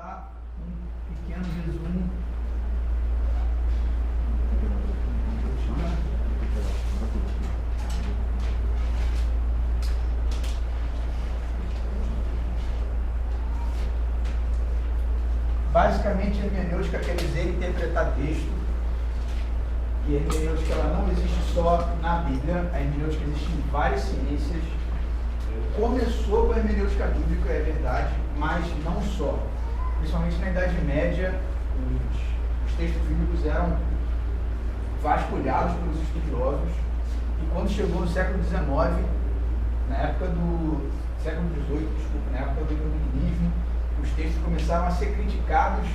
dar um pequeno resumo. Basicamente, a hermenêutica quer dizer interpretar texto. E a hermenêutica ela não existe só na Bíblia, a hermenêutica existe em várias ciências. Começou com a hermenêutica bíblica, é verdade, mas não só. Principalmente na Idade Média, os textos bíblicos eram vasculhados pelos estudiosos. E quando chegou no século XIX, na época do século XVIII, desculpa, na época do iluminismo, os textos começaram a ser criticados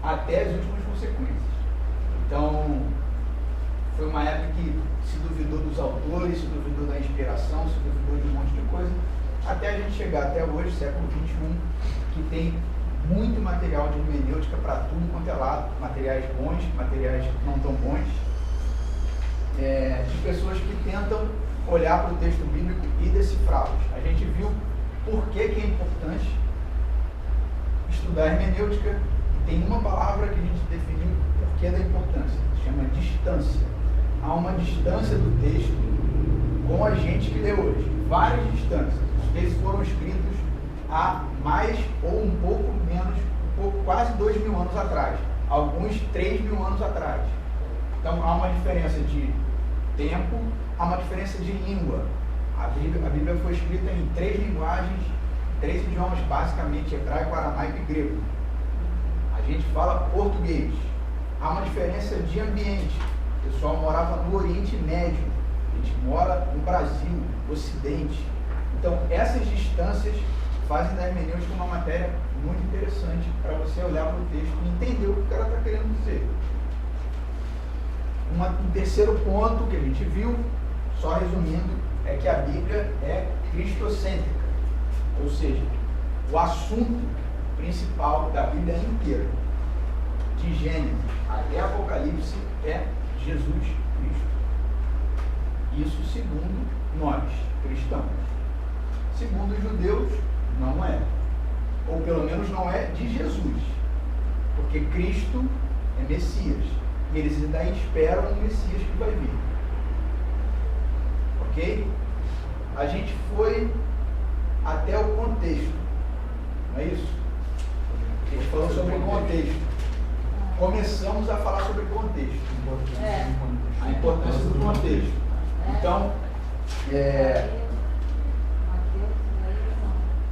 até as últimas consequências. Então, foi uma época que se duvidou dos autores, se duvidou da inspiração, se duvidou de um monte de coisa, até a gente chegar até hoje, século XXI, que tem muito material de hermenêutica para tudo quanto é lado, materiais bons, materiais não tão bons, de pessoas que tentam olhar para o texto bíblico e decifrá-los. A gente viu por que é importante estudar hermenêutica, e tem uma palavra que a gente definiu o porquê da importância, se chama distância. Há uma distância do texto com a gente que lê hoje, várias distâncias. Os textos foram escritos há mais ou um pouco menos, quase 2.000 anos atrás, alguns 3.000 anos atrás. Então há uma diferença de tempo, há uma diferença de língua. A Bíblia foi escrita em 3 linguagens, 3 idiomas, basicamente hebraico, aramaico e grego. A gente fala português. Há uma diferença de ambiente. O pessoal morava no Oriente Médio, a gente mora no Brasil, Ocidente. Então, essas distâncias fazem da hermenêutica uma matéria muito interessante para você olhar para o texto e entender o que o cara está querendo dizer. Um terceiro ponto que a gente viu, só resumindo, é que a Bíblia é cristocêntrica. Ou seja, o assunto principal da Bíblia inteira, de Gênesis até Apocalipse, é Jesus Cristo. Isso segundo nós, cristãos. Segundo os judeus, não é. Ou pelo menos não é de Jesus. Porque Cristo é Messias. E eles ainda esperam o Messias que vai vir. Ok? A gente foi até o contexto. Não é isso? A gente falou sobre o contexto. Começamos a falar sobre contexto. A importância do contexto. Então,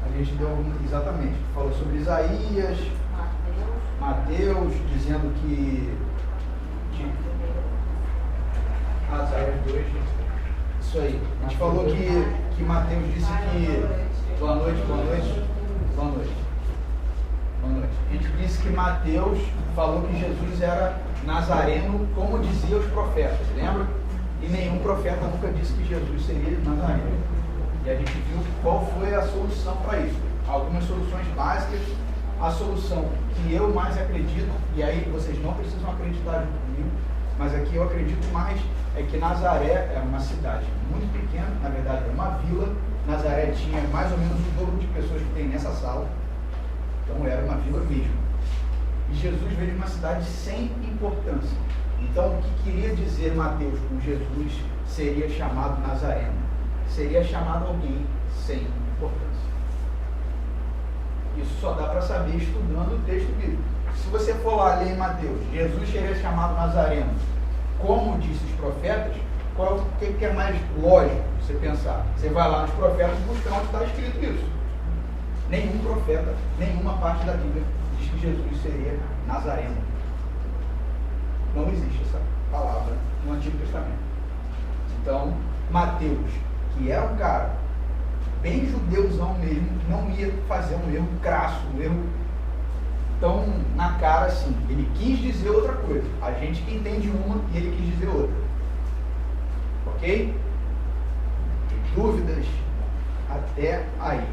a gente deu exatamente, falou sobre Isaías, Mateus, dizendo que Isaías 2, isso aí. A gente falou que Mateus disse que boa noite. A gente disse que Mateus falou que Jesus era nazareno, como diziam os profetas, lembra? E nenhum profeta nunca disse que Jesus seria nazareno. E a gente viu qual foi a solução para isso. Algumas soluções básicas. A solução que eu mais acredito, e aí vocês não precisam acreditar junto comigo, mas aqui eu acredito mais, é que Nazaré é uma cidade muito pequena, na verdade é uma vila. Nazaré tinha mais ou menos o dobro de pessoas que tem nessa sala. Então era uma vila mesmo. E Jesus veio de uma cidade sem importância. Então o que queria dizer Mateus com Jesus seria chamado Nazareno. Seria chamado alguém sem importância. Isso só dá para saber estudando o texto bíblico. Se você for lá ler em Mateus, Jesus seria chamado Nazareno, como disse os profetas, o que é mais lógico você pensar? Você vai lá nos profetas buscar onde está escrito isso. Nenhum profeta, nenhuma parte da Bíblia diz que Jesus seria Nazareno. Não existe essa palavra no Antigo Testamento. Então, Mateus, que era um cara bem judeuzão mesmo, não ia fazer um erro crasso, um erro tão na cara assim. Ele quis dizer outra coisa. A gente que entende uma e ele quis dizer outra. Ok? Dúvidas até aí.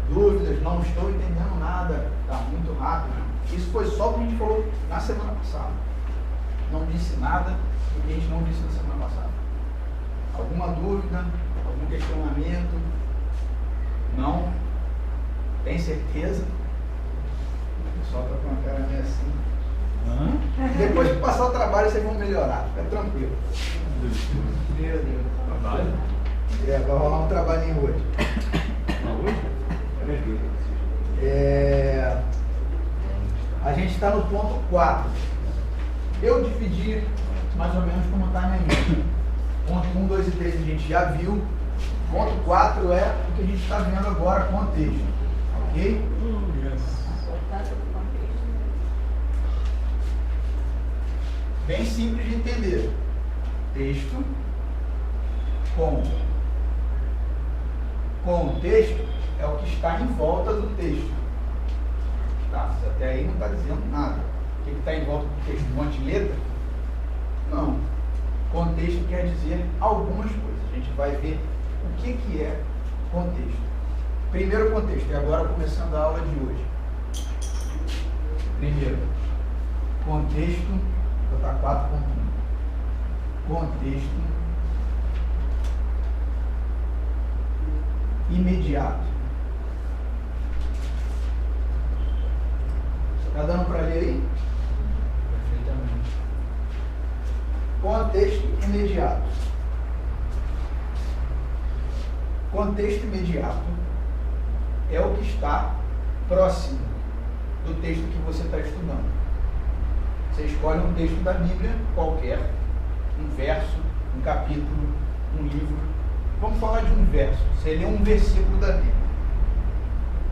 Dúvidas, não estou entendendo nada, está muito rápido. Isso foi só o que a gente falou na semana passada. Não disse nada do que a gente não disse na semana passada. Alguma dúvida? Algum questionamento? Não? Tem certeza? pessoal está com uma cara meio assim. Depois que passar o trabalho, vocês vão melhorar. Fica tranquilo. Meu Deus. Vai rolar um trabalhinho hoje. A gente está no ponto 4. Eu dividi mais ou menos como está na minha. Ponto 1, 2 e 3 a gente já viu. Ponto 4 é o que a gente está vendo agora, contexto. Ok? Bem simples de entender. Texto com contexto é o que está em volta do texto. Tá, até aí não está dizendo nada. O que está em volta do texto? Um monte de letra? Não. Contexto quer dizer algumas coisas. A gente vai ver o que é contexto. Primeiro contexto, e agora começando a aula de hoje. Primeiro, contexto, vou botar 4.1. Contexto imediato. Está dando para ler aí? Perfeitamente. Contexto imediato. Contexto imediato é o que está próximo do texto que você está estudando. Você escolhe um texto da Bíblia qualquer, um verso, um capítulo, um livro. Vamos falar de um verso. Você lê um versículo da Bíblia.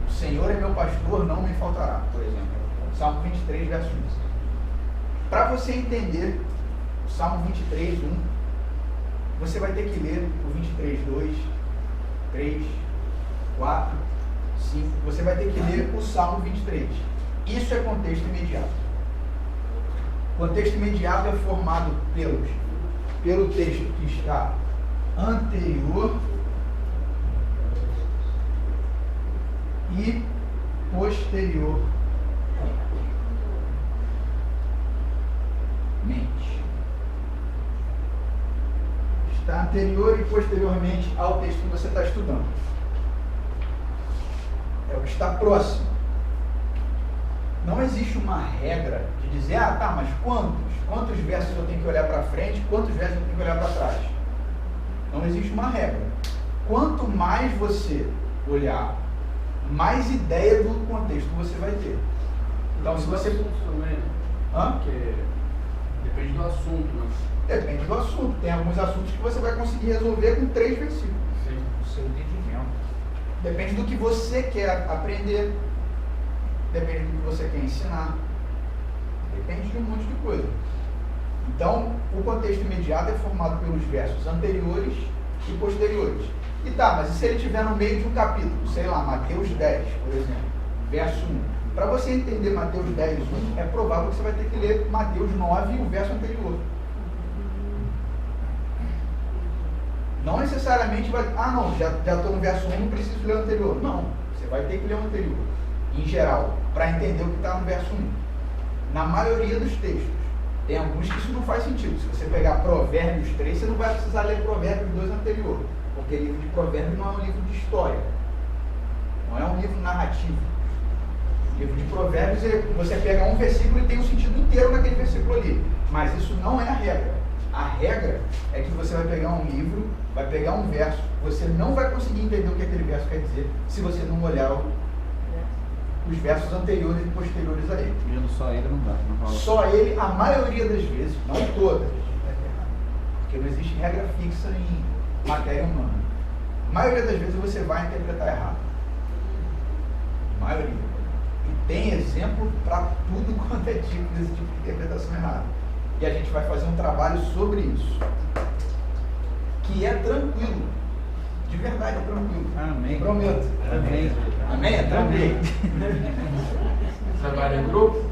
O Senhor é meu pastor, não me faltará, por exemplo. Salmo 23, verso 1. Para você entender o Salmo 23, 1, você vai ter que ler o 23, 2, 3, 4, 5. Você vai ter que ler o Salmo 23. Isso é contexto imediato. Contexto imediato é formado pelo texto que está anterior e posterior. Está anterior e posteriormente ao texto que você está estudando. É o que está próximo. Não existe uma regra de dizer, mas quantos versos eu tenho que olhar para frente, quantos versos eu tenho que olhar para trás. Não existe uma regra. Quanto mais você olhar, mais ideia do contexto você vai ter. Então, se você... Porque depende do assunto, né? Depende do assunto. Tem alguns assuntos que você vai conseguir resolver com 3 versículos. Sim. O seu entendimento. Depende do que você quer aprender. Depende do que você quer ensinar. Depende de um monte de coisa. Então, o contexto imediato é formado pelos versos anteriores e posteriores. E mas e se ele estiver no meio de um capítulo? Sei lá, Mateus 10, por exemplo, verso 1. Para você entender Mateus 10, 1, é provável que você vai ter que ler Mateus 9 e o verso anterior. Não necessariamente vai... já estou no verso 1, não preciso ler o anterior. Não, você vai ter que ler o anterior. Em geral, para entender o que está no verso 1. Na maioria dos textos. Tem alguns que isso não faz sentido. Se você pegar Provérbios 3, você não vai precisar ler Provérbios 2 anterior. Porque livro de Provérbios não é um livro de história. Não é um livro narrativo. O livro de Provérbios, você pega um versículo e tem um sentido inteiro naquele versículo ali. Mas isso não é a regra. A regra é que você vai pegar um livro, vai pegar um verso, você não vai conseguir entender o que aquele verso quer dizer se você não olhar os versos anteriores e posteriores a ele. Vendo só ele não dá. Não rola. Só ele, a maioria das vezes, não todas, porque não existe regra fixa em matéria humana. A maioria das vezes você vai interpretar errado. A maioria. E tem exemplo para tudo quanto é tipo desse tipo de interpretação errada. E a gente vai fazer um trabalho sobre isso. Que é tranquilo. De verdade, é tranquilo. Amém. Prometo. Amém. Amém? É tranquilo. Trabalha em grupo?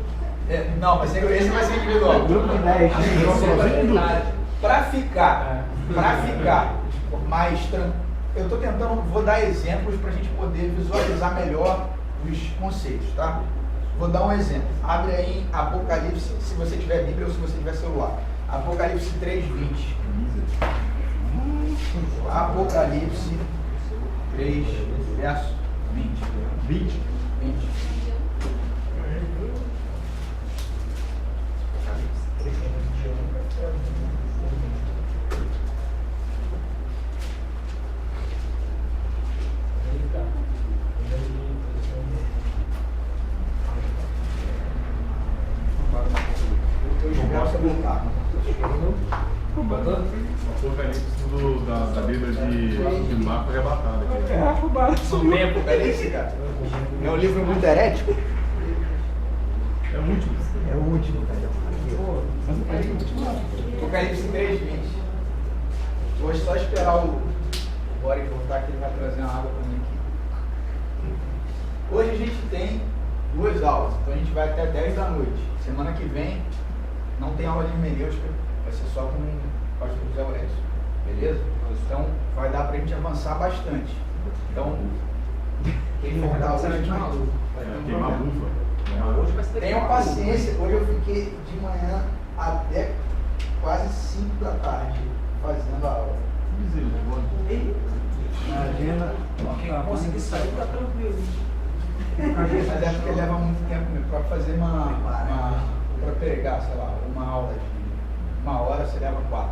Não, mas esse vai ser individual. Grupo de 10. Para ficar mais tranquilo, eu estou tentando, vou dar exemplos para a gente poder visualizar melhor os conceitos, tá? Vou dar um exemplo. Abre aí em Apocalipse, se você tiver Bíblia ou se você tiver celular. Apocalipse 3:20. Apocalipse 3, verso 20. 20. O Apocalipse da Bíblia de Marco é arrebatado aqui. Não tem Apocalipse, cara? É um livro muito herético? É o último. É o último, cara. Apocalipse 3:20. Vou só esperar o Boric voltar que ele vai trazer uma água para mim aqui. Hoje a gente tem 2 aulas, então a gente vai até 10 da noite. Semana que vem não tem aula de hermenêutica, vai ser só com o pastor José Aurélio. Beleza? Então vai dar para a gente avançar bastante. Então, quem voltar hoje Queimar a bufa. tenham paciência, hoje eu fiquei de manhã até quase 5 da tarde fazendo a aula. Imagina, quem conseguir sair tá tranquilo. Mas é porque leva muito tempo para fazer para pregar, sei lá, uma aula de 1 hora, você leva 4.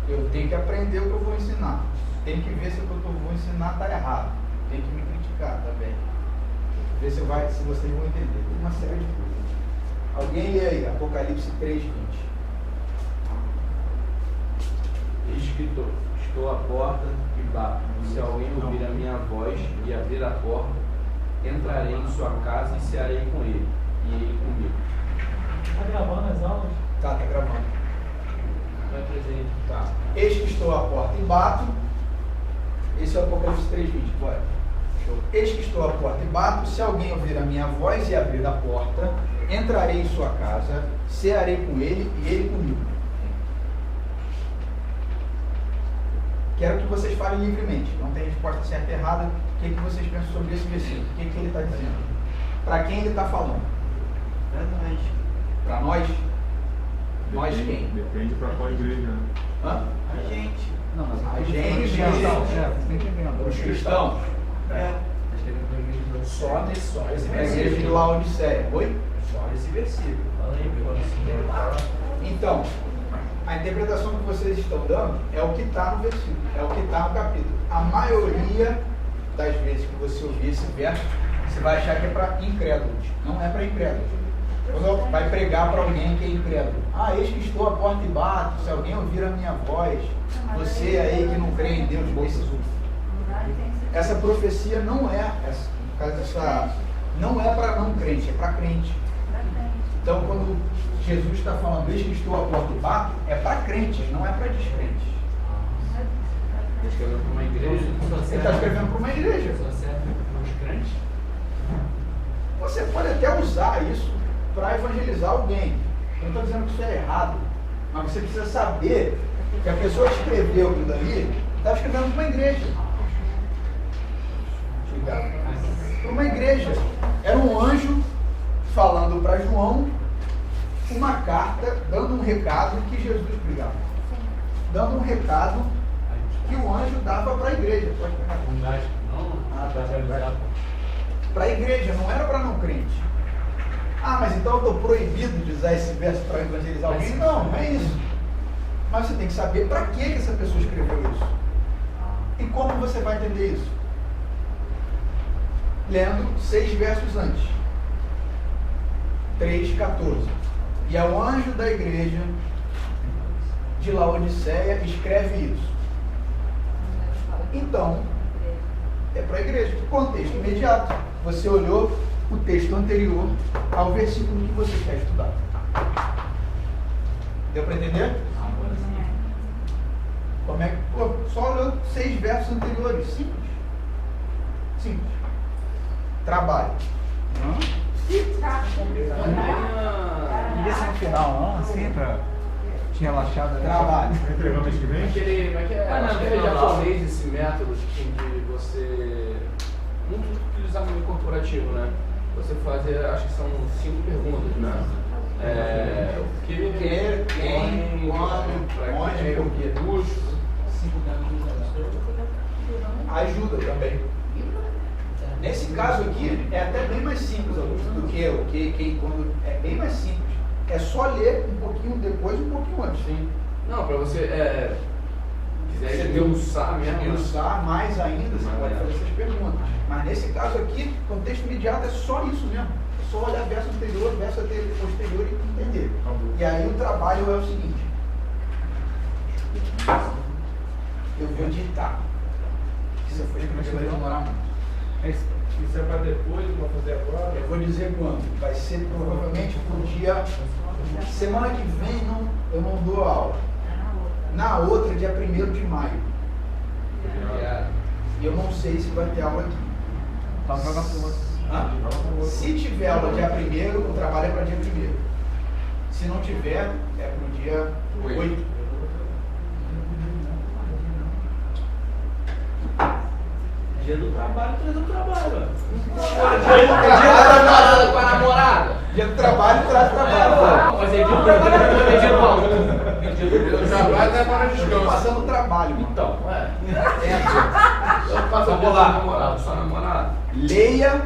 Eu tenho que aprender o que eu vou ensinar. Tem que ver se o que eu vou ensinar está errado. Tem que me criticar também. Ver se vocês vão entender. Tem uma série de coisas. Alguém lê aí, Apocalipse 3:20. Estou à porta e bato. Se alguém ouvir a minha voz e abrir a porta, entrarei em sua casa e cearei com ele, e ele comigo. Tá gravando as aulas? Tá gravando. Vai presente. Tá. Eis que estou à porta e bato. Esse é o Apocalipse 3:20. Bora. Show. Eis que estou à porta e bato. Se alguém ouvir a minha voz e abrir a porta, entrarei em sua casa, cearei com ele e ele comigo. Quero que vocês falem livremente. Não tem resposta certa e errada. O que vocês pensam sobre esse versículo? O que ele está dizendo? Para quem ele está falando? Para nós? Nós quem? Depende para qual igreja. Né? Hã? A gente. Não, mas a gente, os cristãos. Só esse É a igreja de versículo. Laodiceia. Oi? Só nesse versículo. Então, a interpretação que vocês estão dando é o que está no versículo, é o que está no capítulo. A maioria das vezes que você ouvir esse verso, você vai achar que é para incrédulos. Não é para incrédulos. Quando vai pregar para alguém que é incrédulo. Ah, eis que estou à porta e bato, se alguém ouvir a minha voz, você aí que não crê em Deus, essa profecia não é, não é para não crente, é para crente. Então, quando Jesus está falando, eis que estou à porta e bato, é para crentes, não é para descrentes. Está escrevendo para uma igreja. Ele está escrevendo para uma igreja. Só serve para os crentes? Você pode até usar isso para evangelizar alguém. Eu não estou dizendo que isso é errado, mas você precisa saber que a pessoa que escreveu aquilo dali estava escrevendo para uma igreja. Para uma igreja. Era um anjo falando para João uma carta, dando um recado que Jesus pregava. Dando um recado que o anjo dava para a igreja. Pode pegar. Para a igreja, não era para não crente. Ah, mas então eu estou proibido de usar esse verso para evangelizar alguém? Não, não é isso. Mas você tem que saber para que essa pessoa escreveu isso. E como você vai entender isso? Lendo 6 versos antes. 3:14. E ao anjo da igreja de Laodiceia escreve isso. Então, é para a igreja. Contexto imediato. Você olhou o texto anterior ao versículo que você quer estudar. Deu para entender? Como é que, só olhou 6 versos anteriores. Simples. Simples. Trabalho. E esse no final, não? Assim, tinha relaxado. Trabalho. Vai entregar mês que vem? Acho que é japonês esse método de você muito utilizar no corporativo, né? Você fazer, acho que são 5 perguntas, né? O que, quem, quando, onde, por quê? Custo. Ajuda também. Nesse caso aqui, é até bem mais simples, Augusto, do que o que, quem, quando. É bem mais simples. É só ler um pouquinho depois e um pouquinho antes. Sim. Não, para você quiser esmiuçar mesmo. Esmiuçar mais ainda, você Mais pode ainda. fazer essas perguntas. Mas nesse caso aqui, contexto imediato é só isso mesmo. É só olhar verso anterior, verso posterior e entender. E aí o trabalho é o seguinte. Eu vou ditar. Isso foi que vai demorar muito. Isso é para depois, vou fazer agora? Eu vou dizer quando. Vai ser provavelmente pro dia. Semana que vem eu não dou aula. Na outra, dia 1º de maio. E eu não sei se vai ter aula aqui. Tá jogando por Se tiver aula dia 1º, o trabalho é para dia 1º. Se não tiver, é para o dia 8. Dia do trabalho, traz o trabalho. Dia com a namorada. Dia do trabalho traz trabalho. Não, mas é dia do trabalho, é dia do aula. Dia do trabalho é para Eu tô descanso. passando trabalho, mano. Então, É. eu passo a bola namorado, só namorado. Leia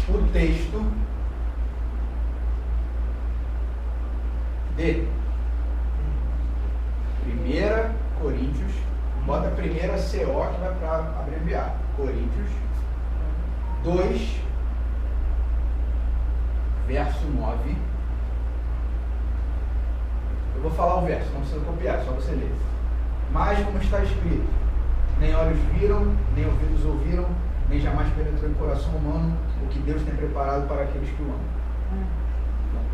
o texto de 1 Coríntios, bota a primeira CO que vai para abreviar. Coríntios 2, verso 9. Eu vou falar o verso, não precisa copiar, só você ler. Mas como está escrito, nem olhos viram, nem ouvidos ouviram, nem jamais penetrou em coração humano o que Deus tem preparado para aqueles que o amam.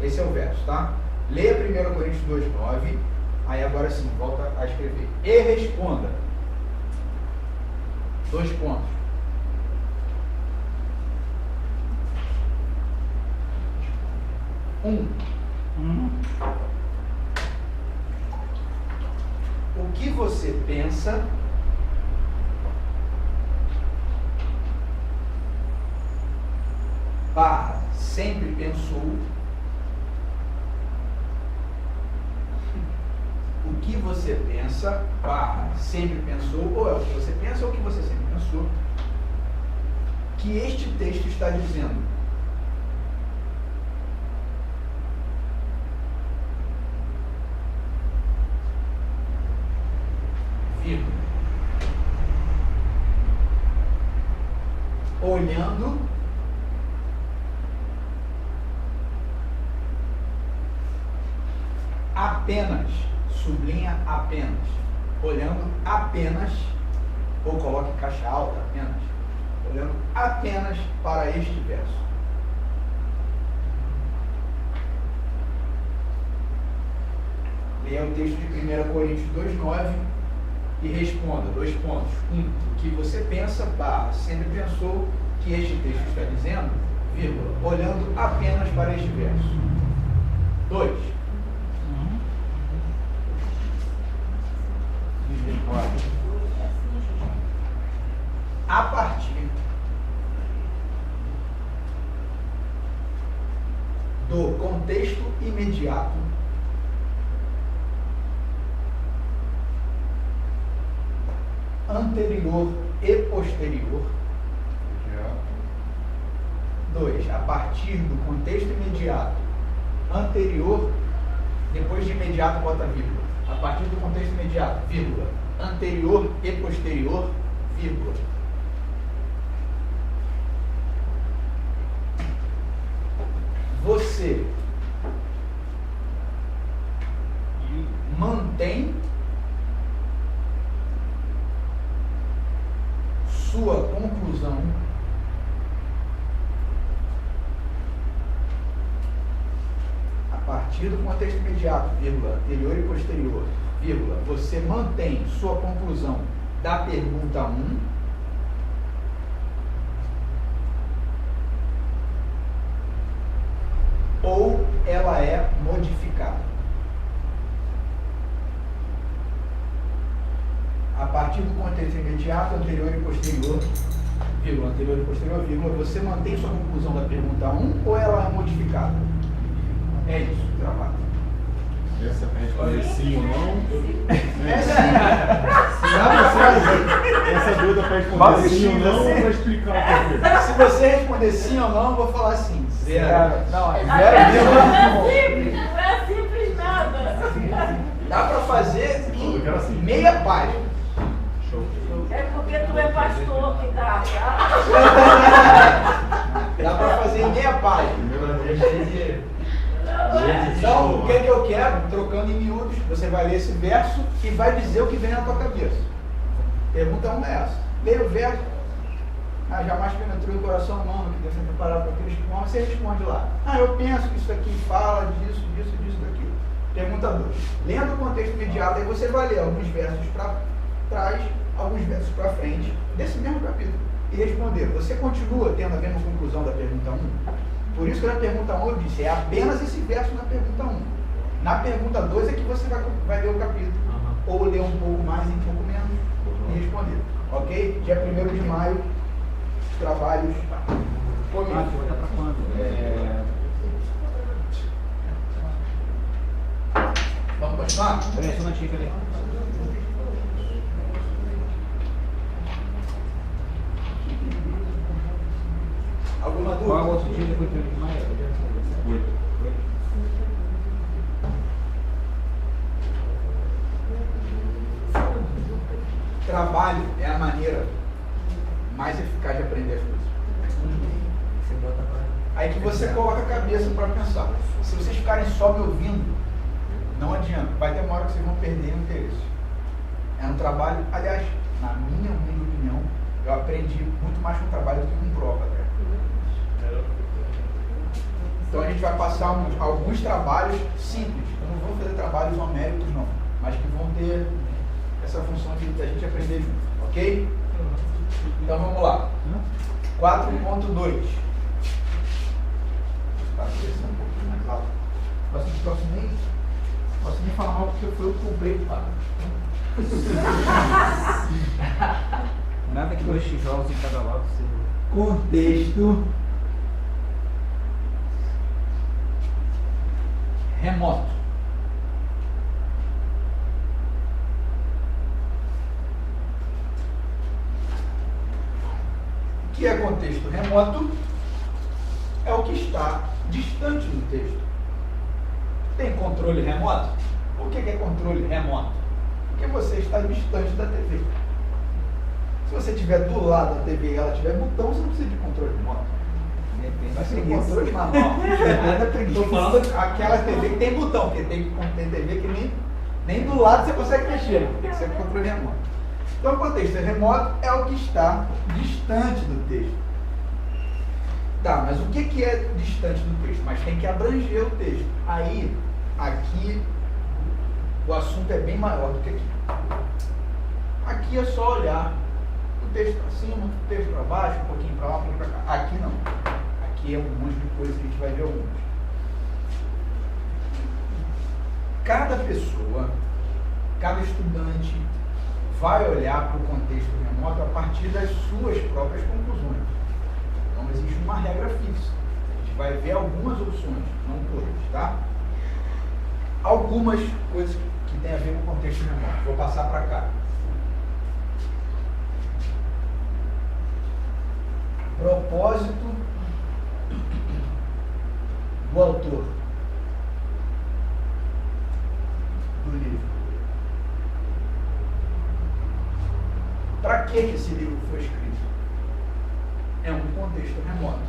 Esse é o verso, tá? Leia 1 Coríntios 2, 9. Aí agora sim, volta a escrever. E responda. 2 pontos. O que você pensa sempre pensou? O que você pensa, sempre pensou, ou é o que você pensa ou o que você sempre pensou, que este texto está dizendo? Vírgula. Olhando apenas, sublinha apenas, olhando apenas, ou coloque em caixa alta apenas, olhando apenas para este verso. Leia o texto de 1 Coríntios 2,9 e responda, 2 pontos. 1. O que você pensa, sempre pensou que este texto está dizendo, vírgula, olhando apenas para este verso. 2. A partir do contexto imediato anterior e posterior. 2. A partir do contexto imediato anterior, depois de imediato bota vírgula. A partir do contexto imediato, vírgula, anterior e posterior, vírgula. Você mantém sua conclusão a partir do contexto imediato, vírgula, anterior e posterior, vírgula, você mantém sua conclusão da pergunta 1 ou ela é modificada. A partir do contexto imediato, anterior e posterior, vírgula, anterior e posterior, vírgula, você mantém sua conclusão da pergunta 1 ou ela é modificada? É isso, trabalho. Essa é responder sim ou não? É sim. Essa dúvida para responder sim ou não, ou para explicar o porquê? Se você responder sim ou não, eu vou falar sim. Zero. Não, é Zero mesmo. Não é simples nada. Dá para fazer em meia página. É porque tu é pastor que dá, tá? Dá para fazer em meia página. Então, o que é que eu quero? Trocando em miúdos, você vai ler esse verso e vai dizer o que vem na tua cabeça. Pergunta 1 é essa. Leia o verso. Jamais penetrou o coração humano que deve ser preparado para aqueles que vão. Você responde lá. Eu penso que isso aqui fala disso, daquilo. Pergunta 2. Lendo o contexto imediato, aí você vai ler alguns versos para trás, alguns versos para frente, desse mesmo capítulo. E responder. Você continua tendo a mesma conclusão da pergunta 1? Por isso que na pergunta 1 eu disse, é apenas esse verso na pergunta 1. Na pergunta 2 é que você vai ler o capítulo. Ou ler um pouco mais e um pouco menos e responder. Ok? Dia 1º de maio, os trabalhos comigo. Volta para quando? Vamos continuar? Peraí, só uma dica ali. Alguma Qual é o dúvida? outro dia depois do 1 de maio? 8. Trabalho é a maneira mais eficaz de aprender as coisas. Aí que você coloca a cabeça para pensar. Se vocês ficarem só me ouvindo, não adianta. Vai ter uma hora que vocês vão perder o interesse. É um trabalho, aliás, na minha humilde opinião, eu aprendi muito mais com trabalho do que com prova, até. Então a gente vai passar alguns trabalhos simples. Não vou fazer trabalhos homéricos não, mas que vão ter essa função de a gente aprender junto, ok? Então vamos lá. 4.2. Tá, um pouquinho mais alto. Posso nem falar mal porque foi eu que comprei, tá? Nada que 2 tijolos em cada lado seja. Contexto remoto. O que é contexto remoto? É o que está distante do texto. Tem controle remoto? Por que é controle remoto? Porque você está distante da TV. Se você estiver do lado da TV e ela tiver botão, você não precisa de controle remoto. Vai ser controle manual. Estou falando aquela TV que tem botão, porque tem TV que nem do lado você consegue mexer. Tem que ser controle remoto. Então, o contexto remoto é o que está distante do texto. Tá, mas o que é distante do texto? Mas tem que abranger o texto. Aí, aqui, o assunto é bem maior do que aqui. Aqui é só olhar o texto para cima, o texto para baixo, um pouquinho para lá, um pouquinho para cá. Aqui não. Aqui é um monte de coisa que a gente vai ver algumas. Cada pessoa, cada estudante vai olhar para o contexto remoto a partir das suas próprias conclusões. Não existe uma regra fixa. A gente vai ver algumas opções, não todas, tá? Algumas coisas que tem a ver com o contexto remoto. Vou passar para cá. Propósito do autor do livro. Para que esse livro foi escrito? É um contexto remoto.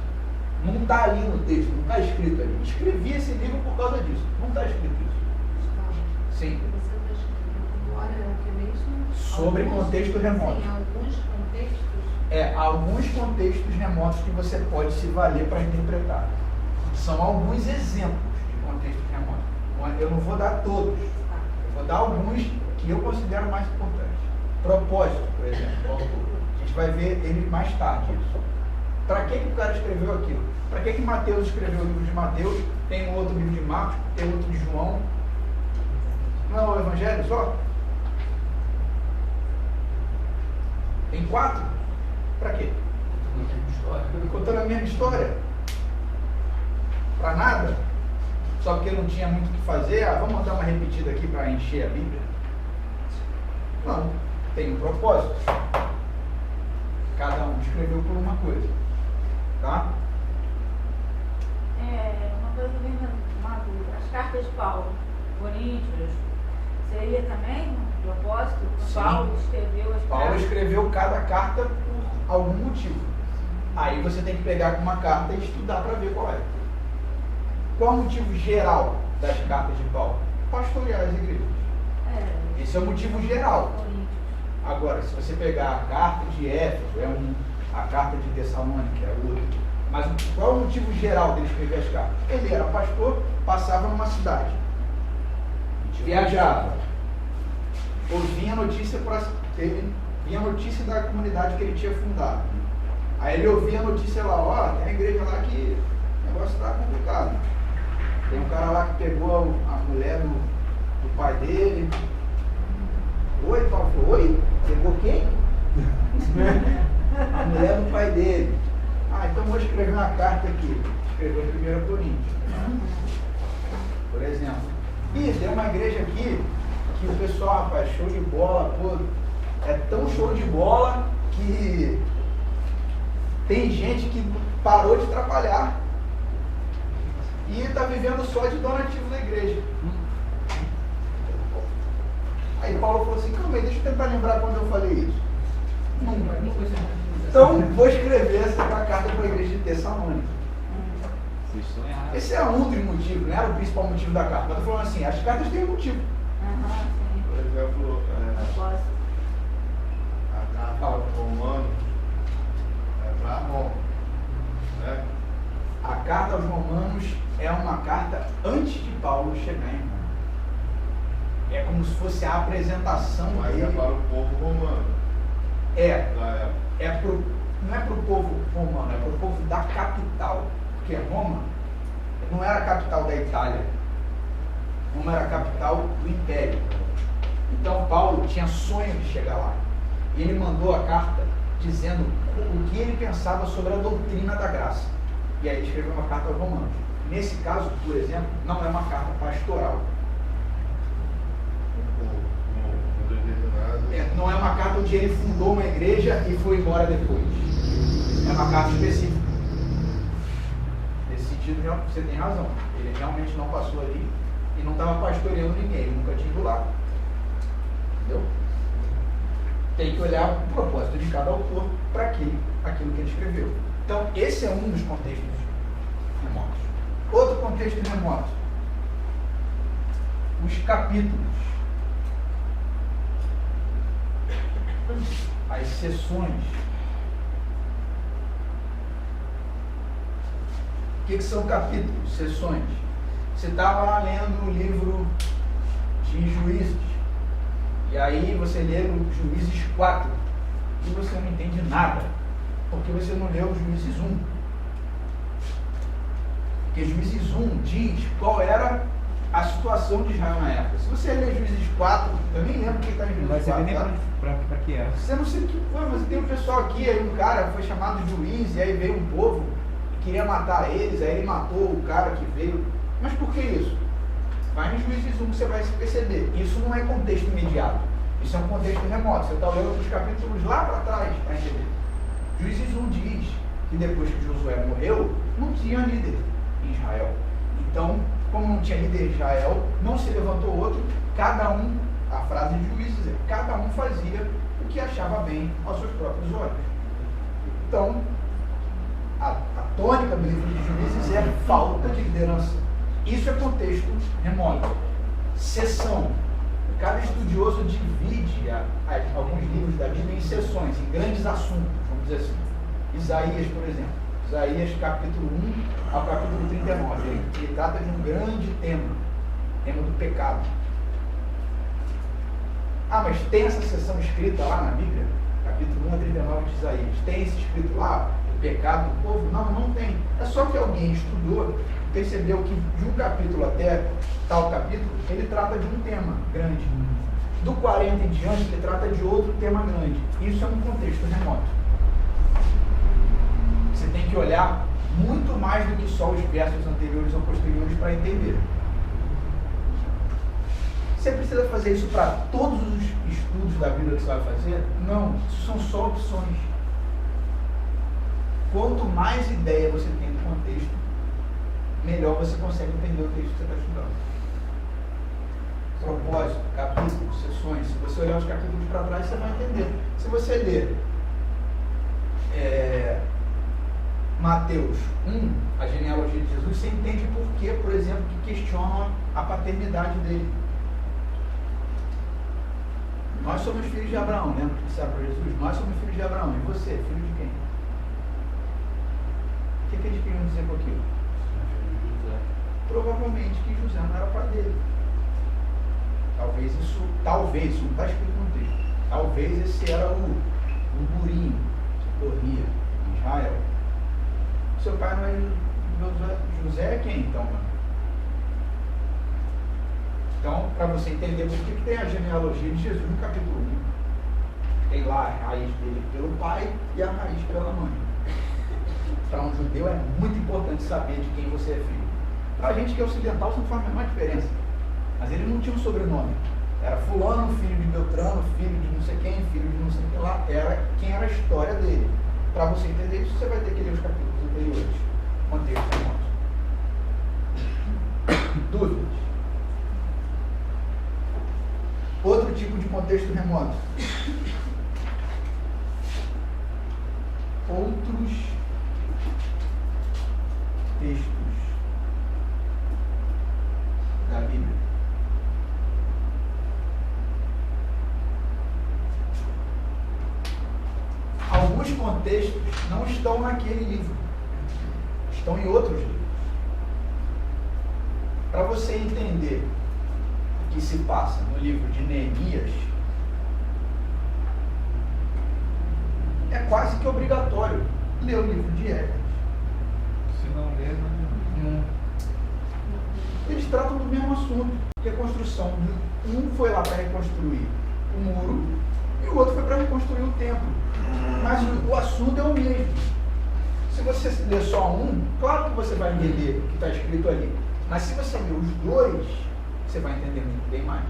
Não está ali no texto, não está escrito ali. Escrevi esse livro por causa disso. Não está escrito isso. Sim. Você está escrevendo agora o que mesmo? Sobre contexto remoto. Tem alguns contextos? Alguns contextos remotos que você pode se valer para interpretar. São alguns exemplos de contexto remoto. Eu não vou dar todos. Eu vou dar alguns que eu considero mais importantes. Propósito, por exemplo, do autor. A gente vai ver ele mais tarde isso. Para que o cara escreveu aquilo? Para que Mateus escreveu o livro de Mateus? Tem um outro livro de Marcos, tem outro de João. Não é o Evangelho só? Tem 4? Para quê? Contando a mesma história. Para nada? Só porque não tinha muito o que fazer, vamos dar uma repetida aqui para encher a Bíblia? Não, tem um propósito. Cada um escreveu por uma coisa. Tá? Uma coisa bem uma dúvida. As cartas de Paulo, Coríntios, Seria também um propósito? Sim. Paulo escreveu as Paulo cartas. escreveu cada carta por algum motivo. Aí você tem que pegar uma carta e estudar para ver qual é. Qual é o motivo geral das cartas de Paulo? Pastorear as igrejas. Esse é o motivo geral. Agora, se você pegar a carta de Éfeso, a carta de Tessalônica, é outra. Mas qual é o motivo geral dele escrever as cartas? Ele era pastor, passava numa cidade, viajava, ouvia a notícia, ele via a notícia da comunidade que ele tinha fundado. Aí ele ouvia a notícia lá, ó, tem uma igreja lá que o negócio está complicado. Tem um cara lá que pegou a mulher do pai dele. Oi, Paulo falou, oi? Pegou quem? A mulher do pai dele. Ah, então vou escrever uma carta aqui. Escreveu 1 Coríntios. Por exemplo. Ih, tem uma igreja aqui que o pessoal, rapaz, show de bola, pô, é tão show de bola que tem gente que parou de trabalhar e está vivendo só de donativo da igreja. Aí Paulo falou assim, calma aí, deixa eu tentar lembrar quando eu falei isso. Então, vou escrever essa carta para a igreja de Tessalônica. Esse é um dos motivos, não era o principal motivo da carta. Mas eu estou falando assim, as cartas têm um motivo. Por exemplo, a carta ao Romano é para Roma, né? A carta aos Romanos é uma carta antes de Paulo chegar em Roma. É como se fosse a apresentação Mas dele. é para o povo romano. Da época. Não é para o povo romano, é para o povo da capital. Porque Roma não era a capital da Itália. Roma era a capital do Império. Então Paulo tinha sonho de chegar lá. E ele mandou a carta dizendo o que ele pensava sobre a doutrina da graça. E aí ele escreveu uma carta aos Romanos. Nesse caso, por exemplo, não é uma carta pastoral. Não é uma carta onde ele fundou uma igreja e foi embora depois. É uma carta específica. Nesse sentido, você tem razão. Ele realmente não passou ali e não estava pastoreando ninguém, ele nunca tinha ido lá. Entendeu? Tem que olhar o propósito de cada autor para aquilo que ele escreveu. Então, esse é um dos contextos remotos. Outro contexto remoto. Os capítulos. As sessões. O que são capítulos? Sessões. Você estava lá lendo o livro de Juízes. E aí você lê o Juízes 4. E você não entende nada. Porque você não leu o Juízes 1. Porque Juízes 1 diz qual era a situação de Israel na época. Se você ler Juízes 4, eu nem lembro o que está em Juízes 4. Não vai saber nem para que é. Você não sabe o que foi, mas tem um pessoal aqui, aí um cara foi chamado juiz, e aí veio um povo que queria matar eles, aí ele matou o cara que veio. Mas por que isso? Vai no Juízes 1 que você vai perceber. Isso não é contexto imediato. Isso é um contexto remoto. Você está olhando os capítulos lá para trás para entender. Juízes 1 diz que depois que Josué morreu, não tinha líder em Israel. Então, como não tinha líder em Israel, não se levantou outro, cada um, a frase de Juízes é, cada um fazia o que achava bem aos seus próprios olhos. Então, a tônica do livro de Juízes é falta de liderança. Isso é contexto remoto. Seção. Cada estudioso divide alguns livros da Bíblia em seções, em grandes assuntos, vamos dizer assim. Isaías, por exemplo. Isaías capítulo 1 ao capítulo 39. Ele trata de um grande tema do pecado. Ah, mas tem essa seção escrita lá na Bíblia? Capítulo 1 a 39 de Isaías. Tem esse escrito lá? O pecado do povo? Não, não tem. É só que alguém estudou, percebeu que de um capítulo até tal capítulo, ele trata de um tema grande. Do 40 em diante, ele trata de outro tema grande. Isso é um contexto remoto. Você tem que olhar muito mais do que só os versos anteriores ou posteriores para entender. Você precisa fazer isso para todos os estudos da Bíblia que você vai fazer? Não, isso são só opções. Quanto mais ideia você tem do contexto, melhor você consegue entender o texto que você está estudando. propósito, capítulo, sessões. Se você olhar os capítulos para trás, você vai entender. Se você ler Mateus 1, a genealogia de Jesus, você entende por que, por exemplo, que questionam a paternidade dele. Nós somos filhos de Abraão, lembra que disseram para Jesus? Nós somos filhos de Abraão. E você, filho de quem? O que eles queriam dizer com aquilo? Provavelmente que José não era pai dele. Talvez, isso não está escrito no texto. Talvez esse era o burburinho que corria em Israel. Seu pai não é José é quem então, mano? Então, para você entender por que tem a genealogia de Jesus no capítulo 1. Tem lá a raiz dele pelo pai e a raiz pela mãe. Para um judeu é muito importante saber de quem você é filho. Para a gente que é ocidental, isso não faz a menor diferença. Mas eles não tinham sobrenome. Era fulano, filho de Beltrano, filho de não sei quem, filho de não sei quem lá. Era quem era a história dele. Para você entender isso, você vai ter que ler os capítulos anteriores. Contexto remoto. Dúvidas? Outro tipo de contexto remoto. Outros textos da Bíblia. Alguns contextos não estão naquele livro, estão em outros livros. Para você entender o que se passa no livro de Neemias, é quase que obrigatório ler o livro de Esdras. Se não ler, não. Eles tratam do mesmo assunto, reconstrução. Um foi lá para reconstruir o muro e o outro foi para reconstruir o templo. Mas o assunto é o mesmo. Se você ler só um, claro que você vai entender o que está escrito ali. Mas se você ler os dois, você vai entender muito bem mais.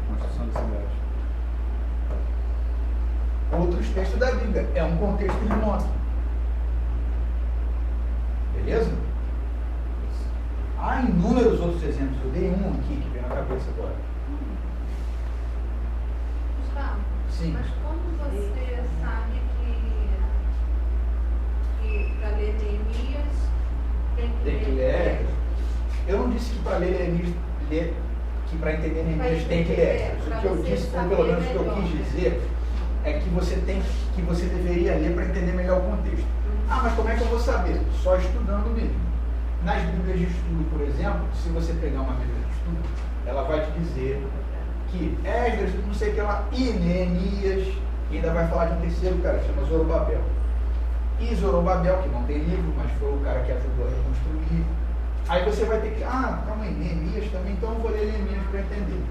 Reconstrução da cidade. Outros textos da Bíblia. É um contexto remoto. Beleza? Há inúmeros outros exemplos. Eu dei um aqui que veio na cabeça agora. Gustavo, Sim. mas como você sabe que para ler Neemias tem que ler? Eu não disse que para ler Neemias, que para entender Neemias tem que ler. O que eu disse, ou pelo menos o que eu quis dizer, é que você deveria ler para entender melhor o contexto. Ah, mas como é que eu vou saber? Só estudando mesmo. Nas Bíblias de estudo, por exemplo, se você pegar uma Bíblia de estudo, ela vai te dizer que Esdras, não sei o que lá, e Neemias, e ainda vai falar de um terceiro cara, que chama Zorobabel. E Zorobabel, que não tem livro, mas foi o cara que ajudou a reconstruir. Aí você vai ter que, calma aí, Neemias também, então eu vou ler Neemias para entender.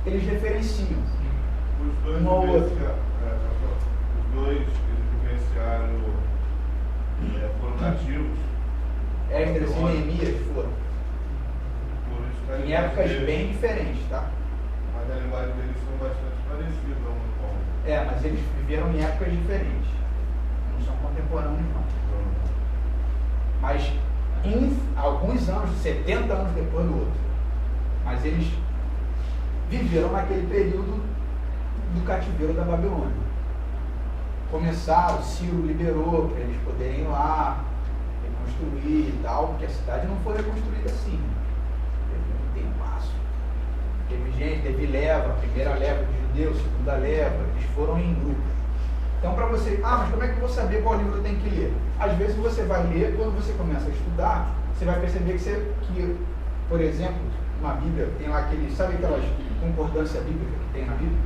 Eles referenciam. Os dois Um ao outro. eles vivenciaram, foram nativos. Esdras e Neemias foram. Por isso que a Em linguagem épocas deles- bem diferentes, tá? Mas a linguagem deles são bastante parecidas um com o outro. Mas eles viveram em épocas diferentes. Não são contemporâneos, não. Mas em alguns anos, 70 anos depois do outro. Mas eles viveram naquele período do cativeiro da Babilônia. Começaram, Ciro liberou para eles poderem ir lá, reconstruir e tal, porque a cidade não foi reconstruída assim. Teve um tempasso. Teve gente, teve leva, a primeira leva de judeus, segunda leva, eles foram em grupos. Então, para você, mas como é que eu vou saber qual livro eu tenho que ler? Às vezes você vai ler, quando você começa a estudar, você vai perceber que por exemplo, uma Bíblia tem lá sabe aquelas concordância bíblica que tem na Bíblia?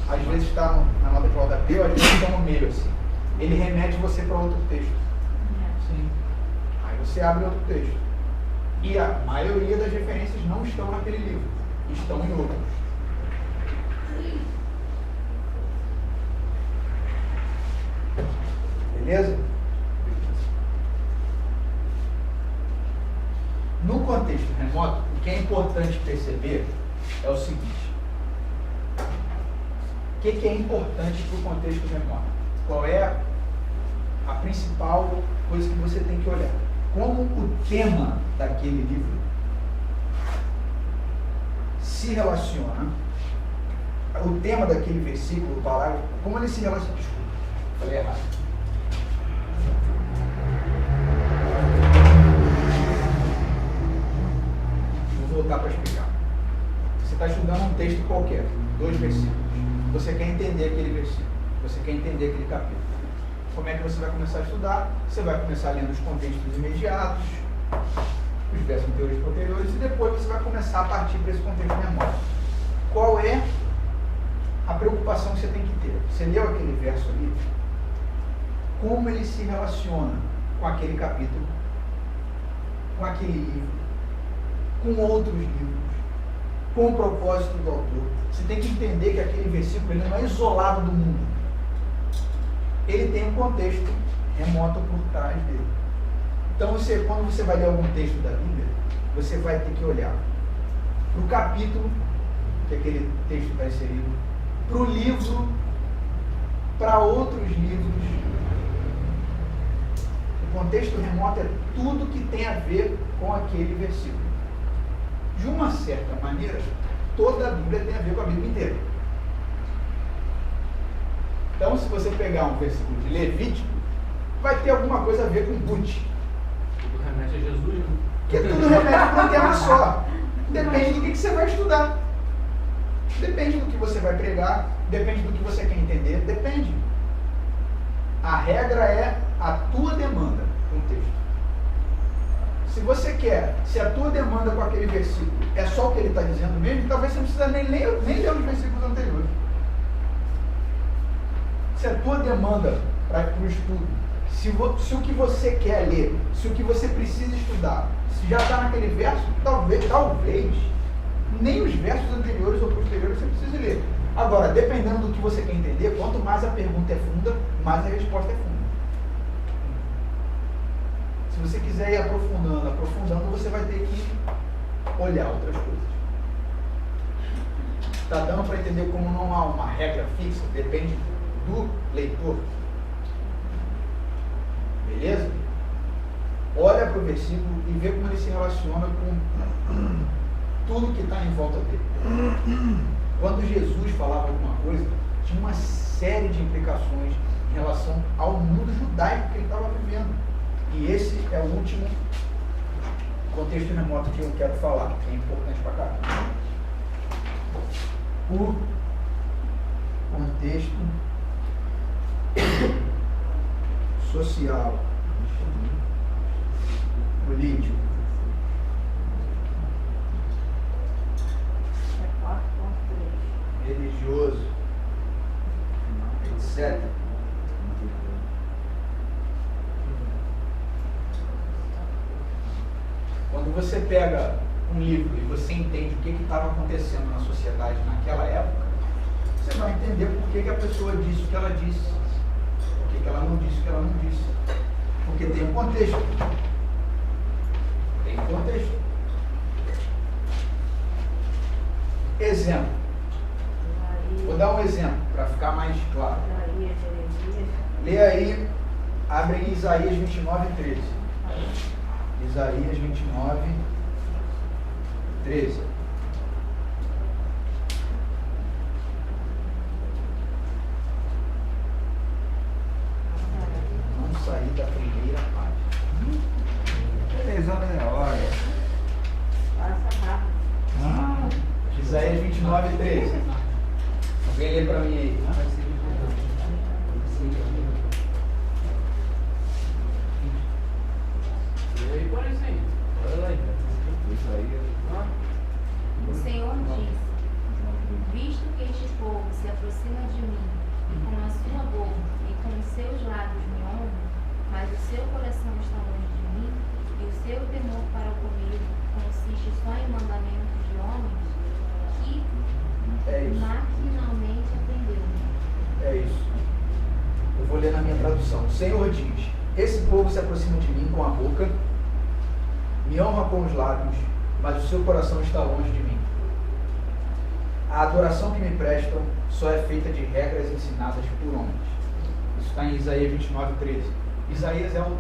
Às vezes está na nota de rodapé, às vezes está no meio assim. Ele remete você para outro texto. Sim. Aí você abre outro texto. E a maioria das referências não estão naquele livro, estão em outros. Beleza? No contexto remoto, o que é importante perceber é o seguinte. O que é importante para o contexto remoto? Qual é a principal coisa que você tem que olhar? Como o tema daquele livro se relaciona, o tema daquele versículo, o parágrafo, como ele se relaciona. Desculpa, falei errado. Vou voltar para explicar. Você está estudando um texto qualquer, 2 versículos. Você quer entender aquele versículo, você quer entender aquele capítulo. Como é que você vai começar a estudar? Você vai começar lendo os contextos imediatos, os versos anteriores e posteriores, e depois você vai começar a partir desse contexto memória. Qual é a preocupação que você tem que ter? Você leu aquele verso ali? Como ele se relaciona com aquele capítulo, com aquele livro, com outros livros, com o propósito do autor? Você tem que entender que aquele versículo ele não é isolado do mundo. Ele tem um contexto remoto por trás dele. Então, quando você vai ler algum texto da Bíblia, você vai ter que olhar para o capítulo que aquele texto está inserido, para o livro, para outros livros. O contexto remoto é tudo que tem a ver com aquele versículo. De uma certa maneira, toda a Bíblia tem a ver com a Bíblia inteira. Então, se você pegar um versículo de Levítico, vai ter alguma coisa a ver com Ruth. Tudo remete a Jesus, né? Que tudo remete para um tema só. Depende do que você vai estudar. Depende do que você vai pregar. Depende do que você quer entender. Depende. A regra é a tua demanda com o texto. Se a tua demanda com aquele versículo é só o que ele está dizendo mesmo, talvez você não precisa nem ler os versículos anteriores. Se a tua demanda para o estudo, se o que você quer ler, se o que você precisa estudar, se já está naquele verso, talvez nem os versos anteriores ou posteriores você precisa ler. Agora, dependendo do que você quer entender, quanto mais a pergunta é funda, mais a resposta é funda. Se você quiser ir aprofundando, você vai ter que olhar outras coisas. Está dando para entender como não há uma regra fixa, depende do leitor. Beleza? Olha para o versículo e vê como ele se relaciona com tudo que está em volta dele. Quando Jesus falava alguma coisa, tinha uma série de implicações em relação ao mundo judaico que ele estava vivendo. E esse é o último contexto remoto que eu quero falar, que é importante para cá. O contexto social, político, religioso, etc. Quando você pega um livro e você entende o que estava acontecendo na sociedade naquela época, você vai entender por que a pessoa disse o que ela disse, por que ela não disse o que ela não disse. Porque tem um contexto. Tem um contexto. Exemplo. Vou dar um exemplo para ficar mais claro. Lê aí, abre em Isaías 29:13. Isaías 29:13. Não sair da primeira página. 3 horas é hora. Passa rápido. Isaías 29:13. Alguém lê para mim aí. E aí, por isso aí. Olha lá, O Senhor diz: visto que este povo se aproxima de mim, e com a sua boca e com os seus lábios me honram, mas o seu coração está longe de mim, e o seu temor para comigo consiste só em mandamentos de homens, que maquinalmente aprendeu. É isso. Eu vou ler na minha tradução. O Senhor diz: esse povo se aproxima de mim com a boca, me honra com os lábios, mas o seu coração está longe de mim. A adoração que me prestam só é feita de regras ensinadas por homens. Isso está em Isaías 29:13. Isaías é o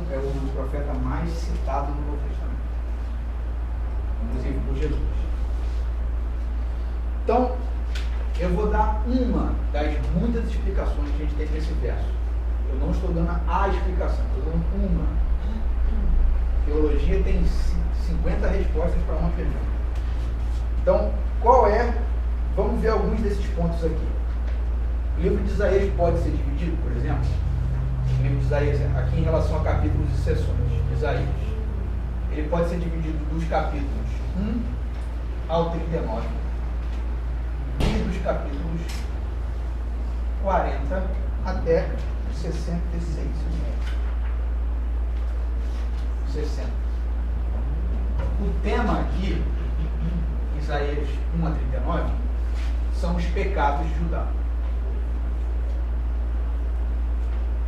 profeta mais citado no Novo Testamento, inclusive por Jesus. Então, eu vou dar uma das muitas explicações que a gente tem nesse verso. Eu não estou dando a explicação, estou dando uma. Teologia tem 50 respostas para uma pergunta. Então, qual é? Vamos ver alguns desses pontos aqui. O livro de Isaías pode ser dividido, por exemplo. O livro de Isaías, aqui em relação a capítulos e sessões de Isaías, ele pode ser dividido dos capítulos 1 ao 39 e dos capítulos 40 até 66. 60. O tema aqui, Isaías 1 a 39, são os pecados de Judá.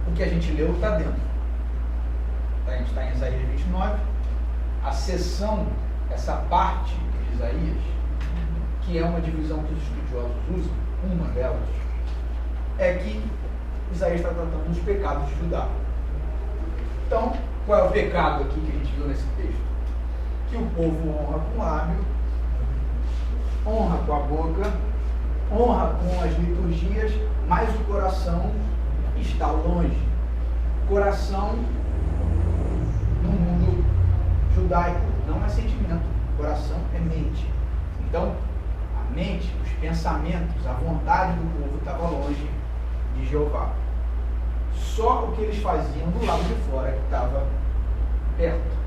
O que a gente leu está dentro. A gente está em Isaías 29. A seção, essa parte de Isaías, que é uma divisão que os estudiosos usam, uma delas, é que Isaías está tratando dos pecados de Judá. Então, qual é o pecado aqui que a gente viu nesse texto? Que o povo honra com o lábio, honra com a boca, honra com as liturgias, mas o coração está longe. Coração, no mundo judaico, não é sentimento, coração é mente. Então, a mente, os pensamentos, a vontade do povo estava longe de Jeová. Só o que eles faziam do lado de fora que estava perto.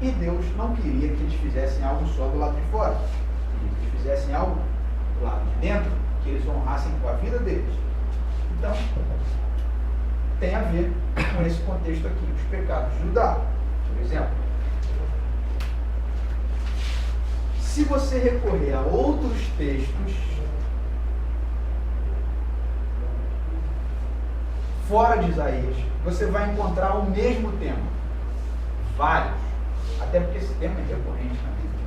E Deus não queria que eles fizessem algo só do lado de fora. Queria que eles fizessem algo do lado de dentro, que eles honrassem com a vida deles. Então, tem a ver com esse contexto aqui, os pecados de Judá. Por exemplo, se você recorrer a outros textos fora de Isaías, você vai encontrar o mesmo tema. Vários. Até porque esse tema é recorrente na Bíblia.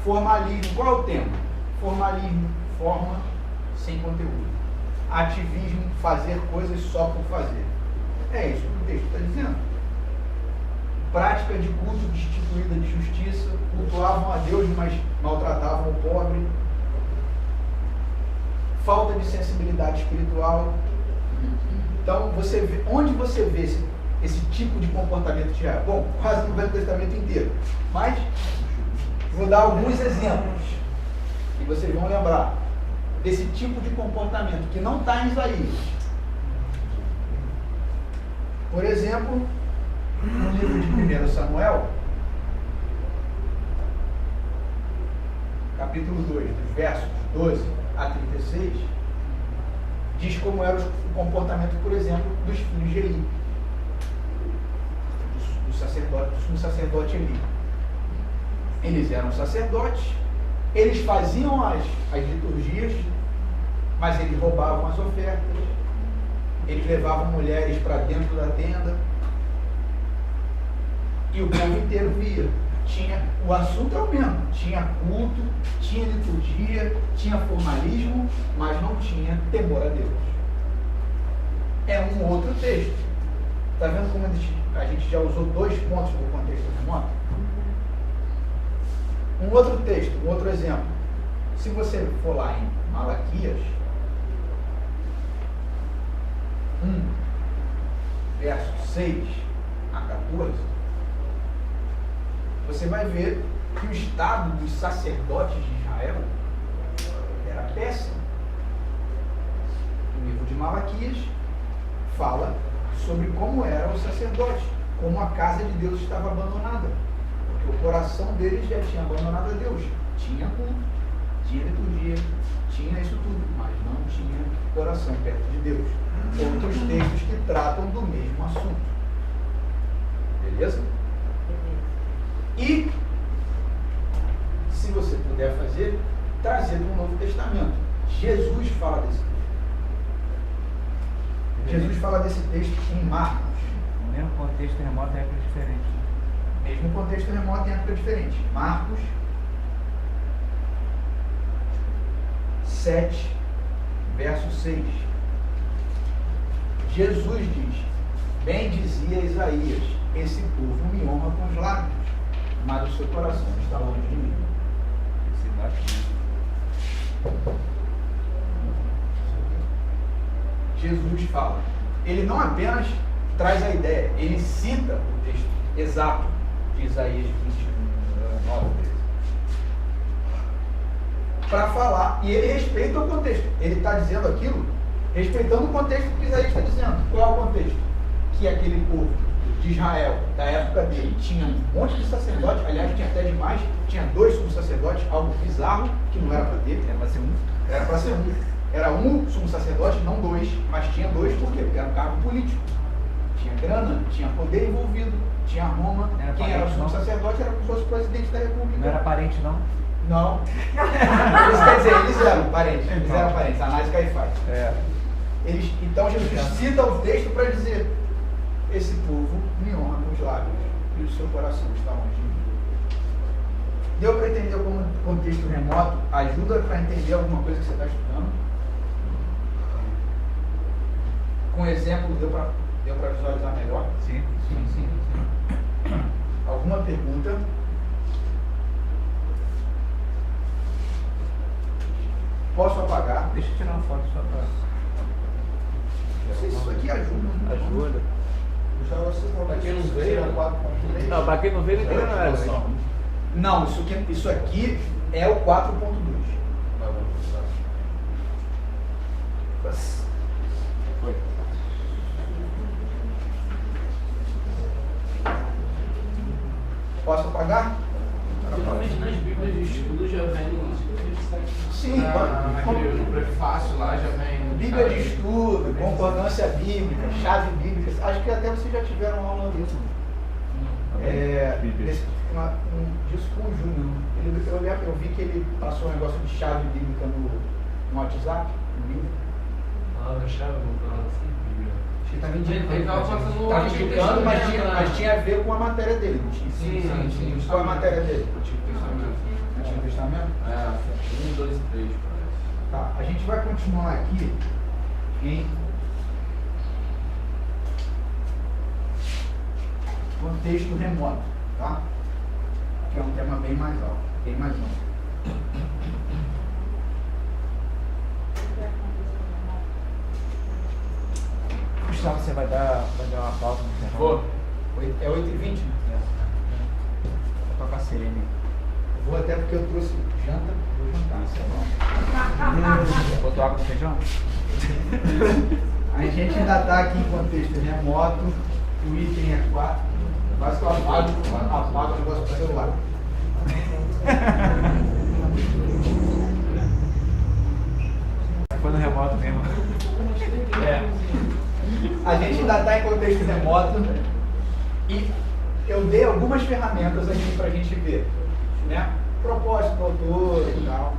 Formalismo. Qual é o tema? Formalismo. Forma sem conteúdo. Ativismo. Fazer coisas só por fazer. É isso que o texto está dizendo. Prática de culto destituída de justiça. Cultuavam a Deus, mas maltratavam o pobre. Falta de sensibilidade espiritual. Então, você vê, onde você vê esse tipo de comportamento de Israel? Bom, quase no Velho Testamento inteiro. Mas, vou dar alguns exemplos. E vocês vão lembrar desse tipo de comportamento que não está em Isaías. Por exemplo, no livro de 1 Samuel, capítulo 2, dos versos 12 a 36, diz como era o comportamento, por exemplo, dos filhos de Eli, do sumo sacerdote Eli. Eles eram sacerdotes, eles faziam as liturgias, mas eles roubavam as ofertas, eles levavam mulheres para dentro da tenda, e o povo inteiro via. O assunto é o mesmo, tinha culto, tinha liturgia, tinha formalismo, mas não tinha temor a Deus. É um outro texto. Está vendo como a gente já usou 2 pontos no contexto remoto? Um outro texto, um outro exemplo. Se você for lá em Malaquias 1, versos 6 a 14, você vai ver que o estado dos sacerdotes de Israel era péssimo. O livro de Malaquias fala sobre como era o sacerdote, como a casa de Deus estava abandonada, porque o coração deles já tinha abandonado a Deus. Tinha culto, tinha liturgia, tinha isso tudo, mas não tinha coração perto de Deus. Outros textos que tratam do mesmo assunto. Beleza? E, se você puder fazer, trazer para o Novo Testamento. Jesus fala desse texto. Jesus fala desse texto em Marcos. No mesmo contexto remoto, época diferente. Mesmo contexto remoto em época diferente. Marcos 7, verso 6. Jesus diz: bem dizia Isaías, esse povo me honra com os lábios, mas o seu coração está longe de mim. Jesus fala. Ele não apenas traz a ideia, ele cita o texto exato de Isaías 21, 9, 13. Para falar, e ele respeita o contexto. Ele está dizendo aquilo respeitando o contexto que Isaías está dizendo. Qual é o contexto? Que aquele povo de Israel, da época dele, tinha um monte de sacerdotes, aliás, tinha até demais, tinha 2 sumos sacerdotes, algo bizarro, que não era para ter. Era para ser um. Era para ser um. Era um sumo sacerdote, não 2, mas tinha 2 por quê? Porque era um cargo político. Tinha grana, tinha poder envolvido, tinha Roma. Quem era o sumo sacerdote era como se fosse o presidente da república. Não era parente, não? Não. Isso quer dizer, eles eram parentes. Eles eram parentes, Anás e Caifás. Então Jesus cita o texto para dizer: esse povo me honra com os lábios e o seu coração está longe de mim. Deu para entender como o contexto remoto ajuda para entender alguma coisa que você está estudando? Com exemplo, deu para visualizar melhor? Sim. Alguma pergunta? Posso apagar? Deixa eu tirar uma foto só para... Não sei se isso aqui ajuda. Ajuda. Pra quem não veio, Não, para quem não vê, não tem nada. Não, isso aqui é o 4.2. Foi. Posso apagar? geralmente nas bíblias de estudo já vem. Sim, No prefácio lá já vem. Bíblia de estudo, concordância bíblica, chave bíblica. Acho que até vocês já tiveram aula disso. Disso com o Júnior. Eu vi que ele passou um negócio de chave bíblica no WhatsApp, no livro. A chave assim, Bíblia. Acho que estava Ele estava passando o Antigo indicando, mas Testamento, tinha a ver com a matéria dele. Não tinha? Sim. Qual é a matéria dele? Antigo Testamento. Antigo Testamento? 1, 2 e 3, parece. Tá, a gente vai continuar aqui em contexto remoto, tá? Que é um tema bem mais alto, bem mais amplo. Gustavo, você vai dar uma pausa no intervalo? Vou. É 8h20, né? Vou tocar a sirene. Vou até porque eu trouxe janta, vou jantar. Botou água no feijão? A gente ainda está aqui em contexto remoto, o item é 4. Quase que eu apago o negócio do celular. Foi no remoto mesmo. A gente ainda está em contexto remoto e eu dei algumas ferramentas aqui para a gente ver, né? Propósito do autor e tal.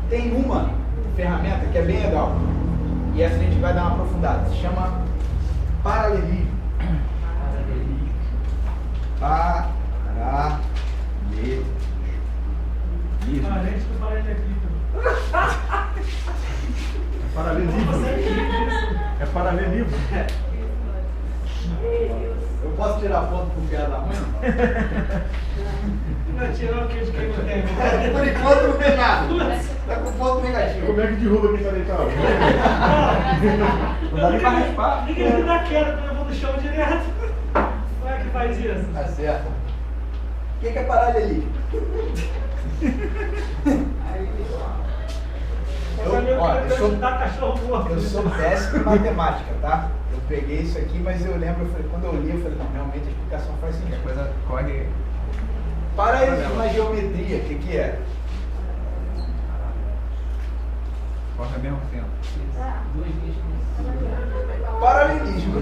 Tem uma ferramenta que é bem legal e essa a gente vai dar uma aprofundada. Se chama paralelismo. Paralelismo. Parente do paralelepípedo. É paralelismo. Eu posso tirar foto com piada ruim? Não tirou o que de quem não tem. Por enquanto não tem nada. Tá com ponto negativo. Como é que derruba quem tá deitado? Não dá nem pra raspar. Ninguém me dá queda quando eu vou no chão direto. Como é que faz isso? Tá certo. O que é paralelismo? Eu sou péssimo em matemática, tá? Eu peguei isso aqui, mas eu lembro, quando eu li, eu falei, não, realmente a explicação faz A sentido. coisa corre. Paralelismo na geometria, o que é? Corre ao mesmo tempo. Paralelismo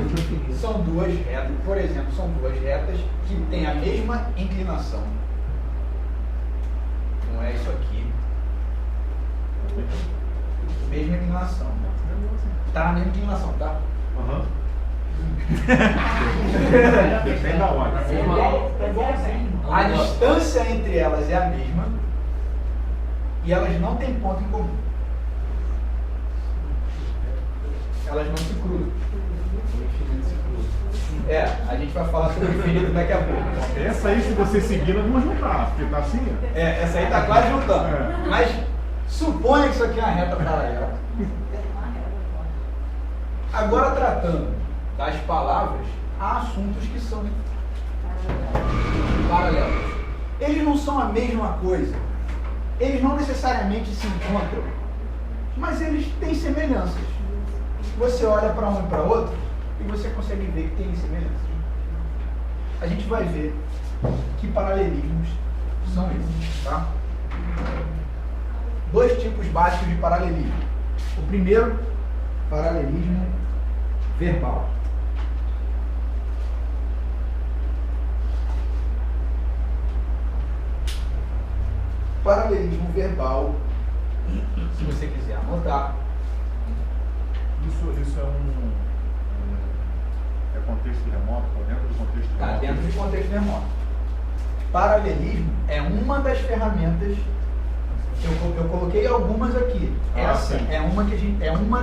são duas retas, por exemplo, são duas retas que têm a mesma inclinação. Não é isso aqui. Mesma inclinação. Está na mesma inclinação, tá? Aham. Vem da onde? A distância entre elas é a mesma e elas não têm ponto em comum. Elas não se cruzam. A gente vai falar sobre o infinito daqui a pouco. Essa aí, se você seguir, nós vamos juntar, porque tá assim. Essa aí tá quase juntando. É. Mas suponha que isso aqui é uma reta paralela. Agora tratando das palavras, há assuntos que são paralelos. Eles não são a mesma coisa. Eles não necessariamente se encontram, mas eles têm semelhanças. Você olha para um e para outro e você consegue ver que tem semelhanças. A gente vai ver que paralelismos são esses, tá? 2 tipos básicos de paralelismo. O primeiro, paralelismo verbal. Paralelismo verbal, se você quiser anotar. Isso é contexto remoto, está dentro do contexto remoto? Está dentro do contexto remoto. Paralelismo é uma das ferramentas. Eu coloquei algumas aqui. Essa sim. é uma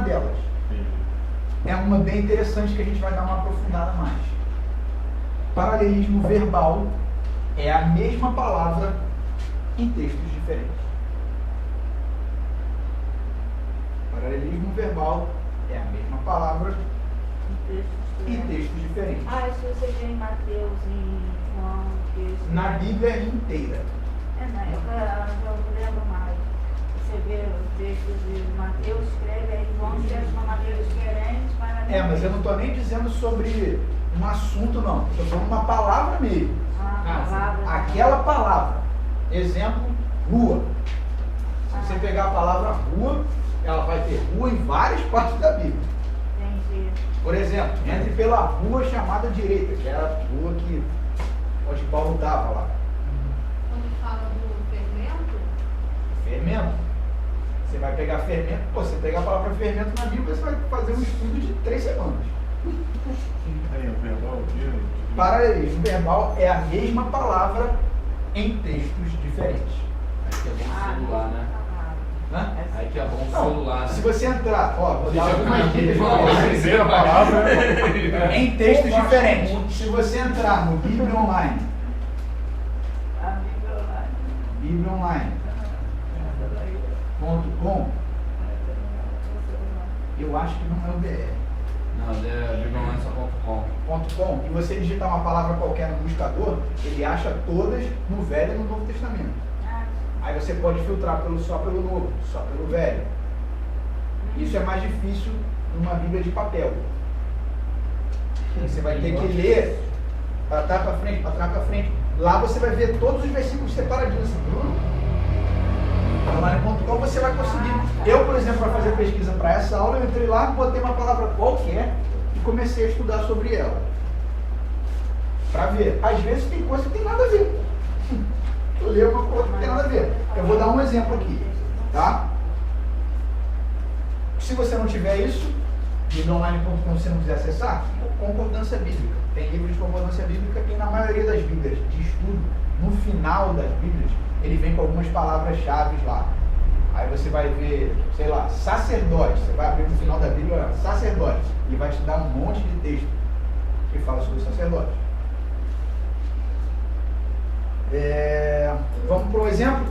delas. Sim. É uma bem interessante que a gente vai dar uma aprofundada mais. Paralelismo verbal é a mesma palavra em textos diferentes. Paralelismo verbal é a mesma palavra em textos diferentes. Se você vê em Mateus e João, texto. Na Bíblia inteira. Eu lembro mais. Você vê os textos de Mateus, escreve, aí João escreve de uma maneira diferente. Mas eu não estou nem dizendo sobre um assunto, não. Estou falando uma palavra mesmo. Palavra. Aquela palavra. Exemplo, rua. Se você pegar a palavra rua, ela vai ter rua em várias partes da Bíblia. Entendi. Por exemplo, entre pela rua chamada direita, que era a rua onde Paulo estava lá. Quando fala do fermento, Fermento. Você vai pegar fermento. Você pegar a palavra fermento na Bíblia, você vai fazer um estudo de 3 semanas. Aí, o verbal, Paralelismo verbal é a mesma palavra em textos diferentes. Aí que é bom celular, né? Né? Aí que é bom Não, celular, né? se você entrar, vou dar Deixa eu algumas ver. dicas pra você. dizer a palavra. Em textos diferentes. Se você entrar no Bíblia Online, bibliaonline.com, eu acho que não é o BR. Não, é bibliomança.com. E você digitar uma palavra qualquer no buscador, ele acha todas no Velho e no Novo Testamento. Aí você pode filtrar só pelo Novo, só pelo Velho. Isso é mais difícil numa Bíblia de papel. Você vai ter que ler para trás para frente, para trás para frente. Lá você vai ver todos os versículos separadinhos. Assim. Online.com você vai conseguir. Eu, por exemplo, para fazer pesquisa para essa aula, eu entrei lá, botei uma palavra qualquer e comecei a estudar sobre ela. Para ver. Às vezes tem coisa que tem nada a ver. Eu leio uma coisa que não tem nada a ver. Eu vou dar um exemplo aqui, tá? Se você não tiver isso, bibliaonline.com, se você não quiser acessar, concordância bíblica. Tem livros de concordância bíblica que na maioria das bíblias de estudo, no final das bíblias, ele vem com algumas palavras-chave lá. Aí você vai ver, sei lá, sacerdote. Você vai abrir no final da Bíblia, sacerdote. E vai te dar um monte de texto que fala sobre sacerdote. Vamos para um exemplo.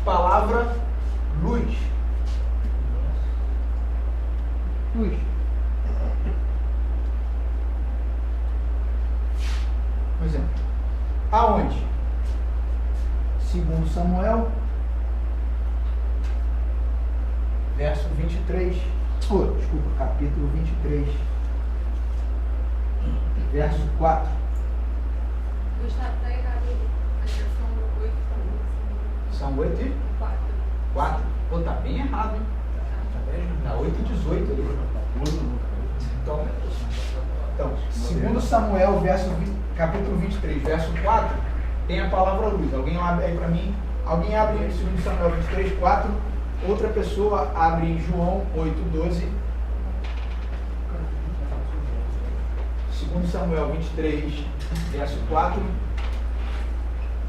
Palavra luz. Luz. Por exemplo, aonde? Segundo Samuel, verso 23. Desculpa, capítulo 23, verso 4. Gustavo, tá errado a questão do 8 também. São 8 e 4. Pô, tá bem errado, hein? Tá 8 e 18 ali. Então, segundo Samuel, capítulo 23, verso 4, tem a palavra luz. Alguém abre aí para mim? Alguém abre em 2 Samuel 23, 4. Outra pessoa abre em João 8, 12. 2 Samuel 23, verso 4.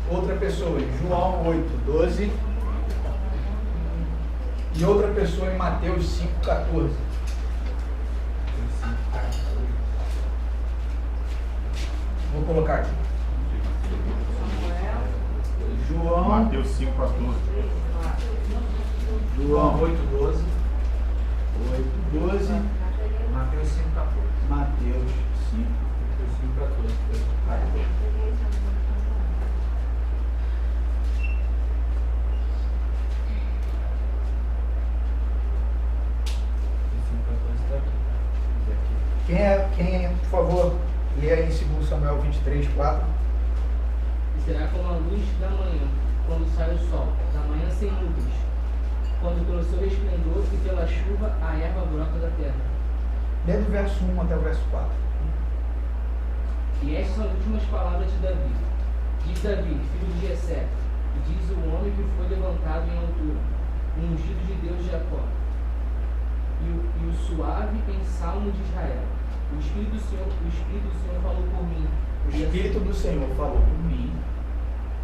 Outra pessoa em João 8, 12. E outra pessoa em Mateus 5, 14. Vou colocar aqui. João. Mateus 5,14. João 8,12. 8,12. Mateus 5,14. Mateus 5. Mateus 5,14. Quem é, por favor, lê aí em 2 Samuel 23, 4. E será como a luz da manhã, quando sai o sol, da manhã sem nuvens, quando pelo seu esplendor e pela chuva a erva brota da terra. Lê do verso 1 até o verso 4. E estas são as últimas palavras de Davi. Diz Davi, filho de Jessé, e diz o homem que foi levantado em altura, o ungido de Deus de Jacó, e o suave em salmo de Israel. O Espírito do Senhor falou por mim. O Espírito do Senhor falou por mim.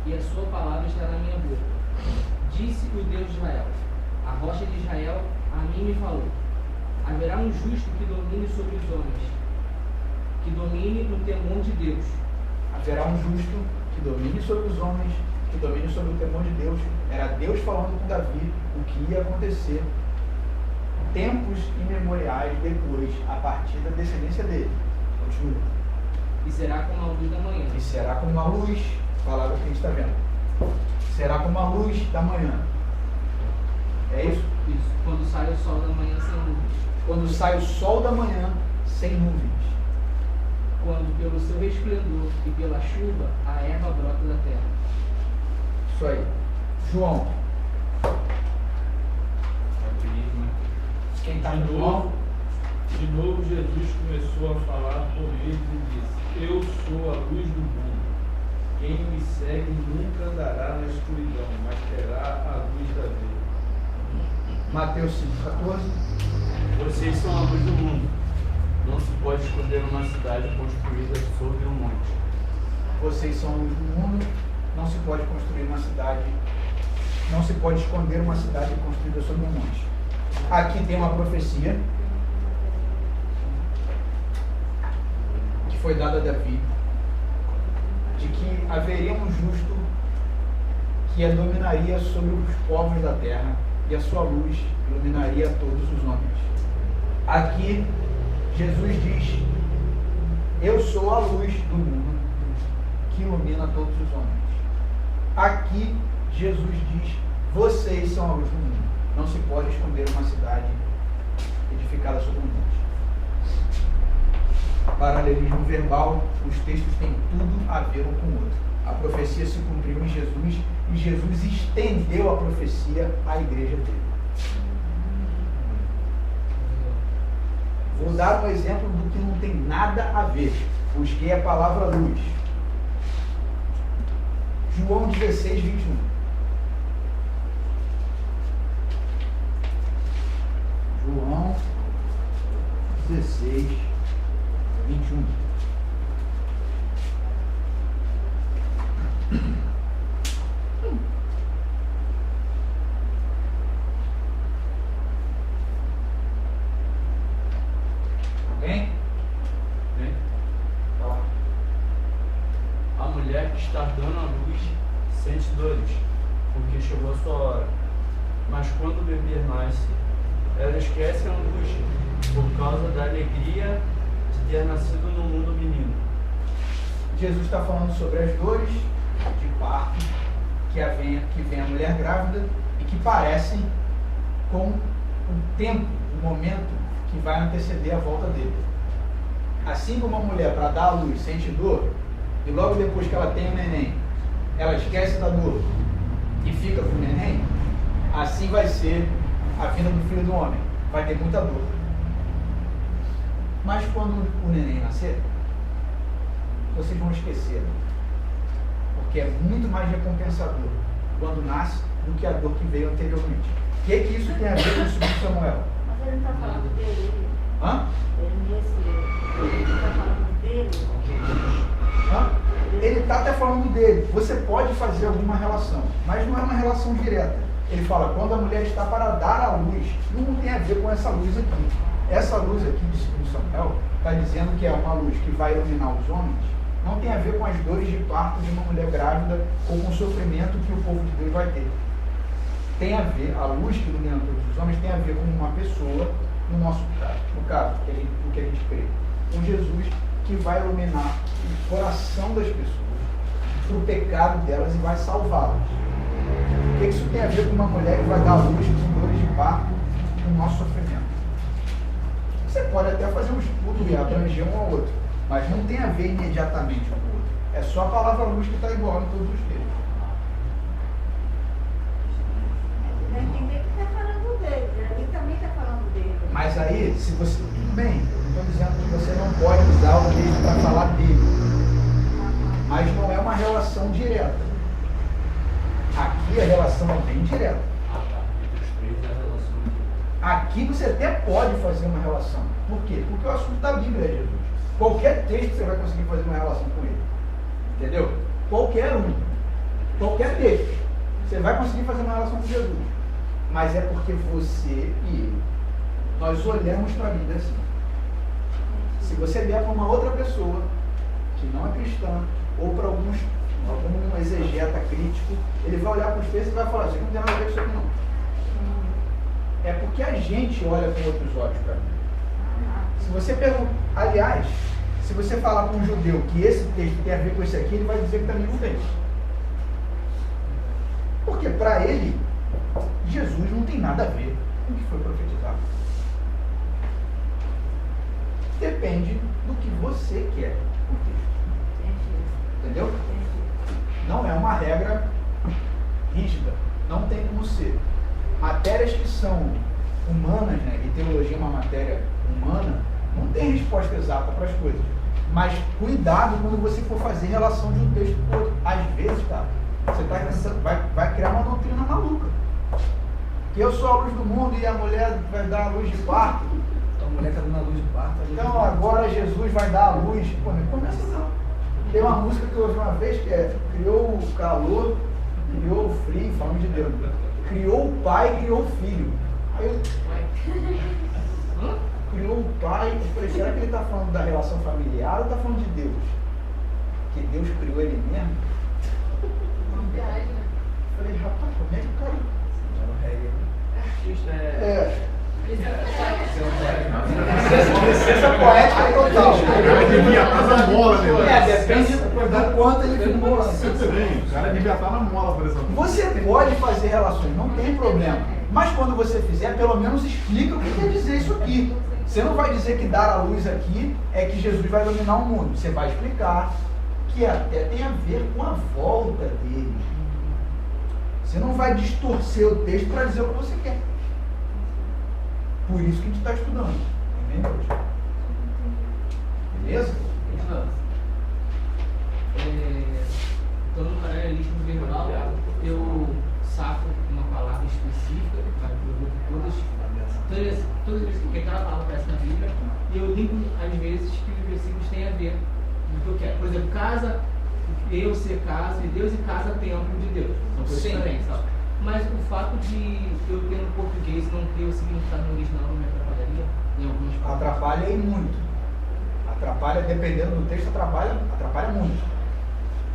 E a sua palavra está na minha boca. Disse o Deus de Israel, a rocha de Israel a mim me falou. Haverá um justo que domine sobre os homens, que domine no temor de Deus. Haverá um justo que domine sobre os homens, que domine sobre o temor de Deus. Era Deus falando com Davi o que ia acontecer tempos imemoriais depois, a partir da descendência dele. Continua. E será como a luz da manhã. E será como a luz, palavra que a gente está vendo. Será como a luz da manhã. É isso? Isso. Quando sai o sol da manhã sem nuvens. Quando sai o sol da manhã sem nuvens. Quando pelo seu esplendor e pela chuva a erva brota da terra. Isso aí. João. Quem está no João? De novo, Jesus começou a falar por eles e disse: Eu sou a luz do mundo. Quem me segue nunca andará na escuridão, mas terá a luz da vida. Mateus 5,14. Vocês são a luz do mundo. Não se pode esconder uma cidade construída sobre um monte. Vocês são a luz do mundo. Não se pode construir uma cidade. Não se pode esconder uma cidade construída sobre um monte. Aqui tem uma profecia que foi dada a Davi, de que haveria um justo que dominaria sobre os povos da terra e a sua luz iluminaria todos os homens. Aqui Jesus diz: eu sou a luz do mundo que ilumina todos os homens. Aqui Jesus diz: vocês são a luz do mundo. Não se pode esconder uma cidade edificada sobre um monte. Paralelismo verbal, os textos têm tudo a ver um com o outro. A profecia se cumpriu em Jesus e Jesus estendeu a profecia à igreja dele. Vou dar um exemplo do que não tem nada a ver. Busquei a palavra luz. João 16, 21. João 16, 21. Alguém? Bem, Tá lá. a mulher que está dando a luz sente dores, porque chegou a sua hora. Mas quando o bebê nasce, ela esquece a angústia, por causa da alegria de ter nascido no mundo menino. Jesus está falando sobre as dores de parto que vem a mulher grávida e que parecem com o tempo, o momento que vai anteceder a volta dele. Assim como uma mulher, para dar à luz, sente dor, e logo depois que ela tem o neném, ela esquece da dor e fica com o neném, assim vai ser a vinda do Filho do Homem. Vai ter muita dor. Mas quando o neném nascer, vocês vão esquecer. Porque é muito mais recompensador quando nasce do que a dor que veio anteriormente. O que isso tem a ver com o 2 Samuel? Mas ele não está falando dele. Hã? Ele está falando dele. Hã? Ele está até falando dele. Você pode fazer alguma relação, mas não é uma relação direta. Ele fala, quando a mulher está para dar à luz, não tem a ver com essa luz aqui. Essa luz aqui de 2 Samuel está dizendo que é uma luz que vai iluminar os homens Não tem a ver com as dores de parto de uma mulher grávida ou com o sofrimento que o povo de Deus vai ter. Tem a ver, a luz que ilumina todos os homens tem a ver com uma pessoa, no nosso caso, no caso, do que a gente crê, com Jesus que vai iluminar o coração das pessoas para o pecado delas e vai salvá-las. O que isso tem a ver com uma mulher que vai dar luz com dores de parto no nosso sofrimento? Você pode até fazer um estudo e abranger um ao outro, mas não tem a ver imediatamente um com o outro. É só a palavra luz que está igual em todos os textos. Vai entender que está falando dele, ali também está falando dele. Mas aí, se você. Tudo bem, eu não estou dizendo que você não pode usar o texto para falar dele. Mas não é uma relação direta. Aqui a relação é bem direta. Aqui você até pode fazer uma relação. Por quê? Porque o assunto da Bíblia é Jesus. Qualquer texto você vai conseguir fazer uma relação com ele. Entendeu? Qualquer um. Qualquer texto. Você vai conseguir fazer uma relação com Jesus. Mas é porque você e ele, nós olhamos para a Bíblia assim. Se você vier para uma outra pessoa que não é cristã, ou para algum exegeta crítico, ele vai olhar para os textos e vai falar, isso aqui não tem nada a ver com isso aqui não. É porque a gente olha com outros olhos para mim. Se você pergunta, aliás, se você falar para um judeu que esse texto tem a ver com esse aqui, ele vai dizer que também não tem. Porque para ele, Jesus não tem nada a ver com o que foi profetizado. Depende do que você quer o texto. Entendeu? Não é uma regra rígida. Não tem como ser. Matérias que são humanas, né? E teologia é uma matéria humana, não tem resposta exata para as coisas. Mas cuidado quando você for fazer relação de um texto com outro. Às vezes, cara, você tá pensando, vai criar uma doutrina maluca. Que eu sou a luz do mundo e a mulher vai dar a luz de parto. Então, a mulher está dando a luz de parto. Então agora Jesus vai dar a luz. Pô, não começa não. Tem uma música que eu ouvi uma vez que é: criou o calor, criou o frio, falando de Deus. Criou o pai, criou o filho. Aí eu... Criou o pai. Eu falei, será que ele está falando da relação familiar ou está falando de Deus? Que Deus criou ele mesmo? Eu falei, rapaz, como é que o cara... Licença poética total. O cara devia estar na mola, né? Depende do quanto ele filmou lá. Sim, o cara devia estar na mola, por exemplo. Você pode fazer relações, não tem problema. Mas quando você fizer, pelo menos explica o que quer dizer isso aqui. Você não vai dizer que dar a luz aqui é que Jesus vai dominar o mundo. Você vai explicar que até tem a ver com a volta dele. Você não vai distorcer o texto para dizer o que você quer. Por isso que a gente está estudando. Entendeu? Beleza? Então, no paralelismo verbal, eu saco uma palavra específica, todas as vezes que aquela palavra aparece na Bíblia, e eu ligo às vezes que os versículos têm a ver com o que eu quero. Por exemplo, casa, eu ser casa de Deus e casa templo de Deus. São coisas diferentes, sabe? Mas o fato de eu ter no português não ter o significado no original não me atrapalharia em algumas palavras? Atrapalha e muito. Atrapalha, dependendo do texto, atrapalha muito.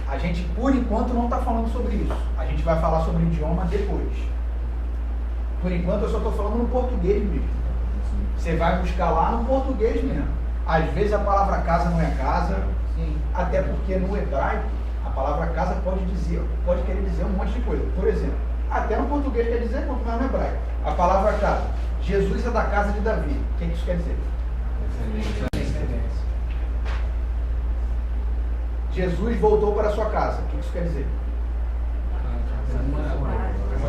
A gente, por enquanto, não está falando sobre isso. A gente vai falar sobre o idioma depois. Por enquanto, eu só estou falando no português mesmo. Você vai buscar lá no português mesmo. Às vezes a palavra casa não é casa. Sim. Até porque no hebraico, a palavra casa pode querer dizer um monte de coisa. Por exemplo, até no português quer dizer, quanto mais no hebraico. A palavra casa. Jesus é da casa de Davi. O que isso quer dizer? Jesus voltou para a sua casa. O que isso quer dizer?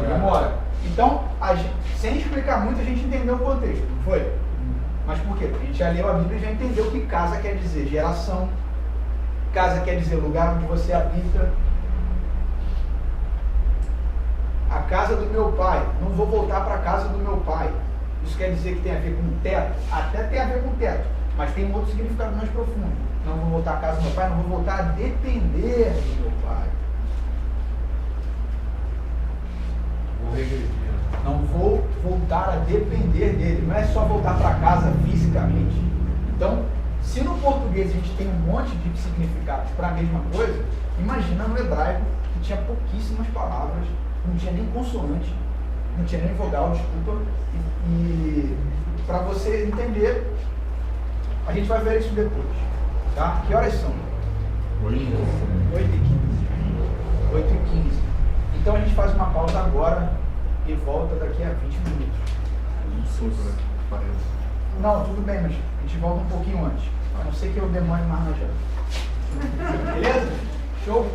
Demora. Então, sem explicar muito, a gente entendeu o contexto, não foi? Mas por quê? Porque a gente já leu a Bíblia e já entendeu que casa quer dizer geração. Casa quer dizer lugar onde você habita. A casa do meu pai. Não vou voltar para a casa do meu pai. Isso quer dizer que tem a ver com teto? Até tem a ver com teto, mas tem um outro significado mais profundo. Não vou voltar à casa do meu pai, não vou voltar a depender do meu pai. Não vou voltar a depender dele. Não é só voltar para casa fisicamente. Então, se no português português a gente tem um monte de significados para a mesma coisa, imagina no hebraico, que tinha pouquíssimas palavras, não tinha nem consoante, não tinha nem vogal, desculpa. E para você entender, a gente vai ver isso depois. Tá? Que horas são? 8h15. Então a gente faz uma pausa agora e volta daqui a 20 minutos. Não, tudo bem, mas a gente volta um pouquinho antes. A não ser que eu demore mais na janta. Beleza? Show?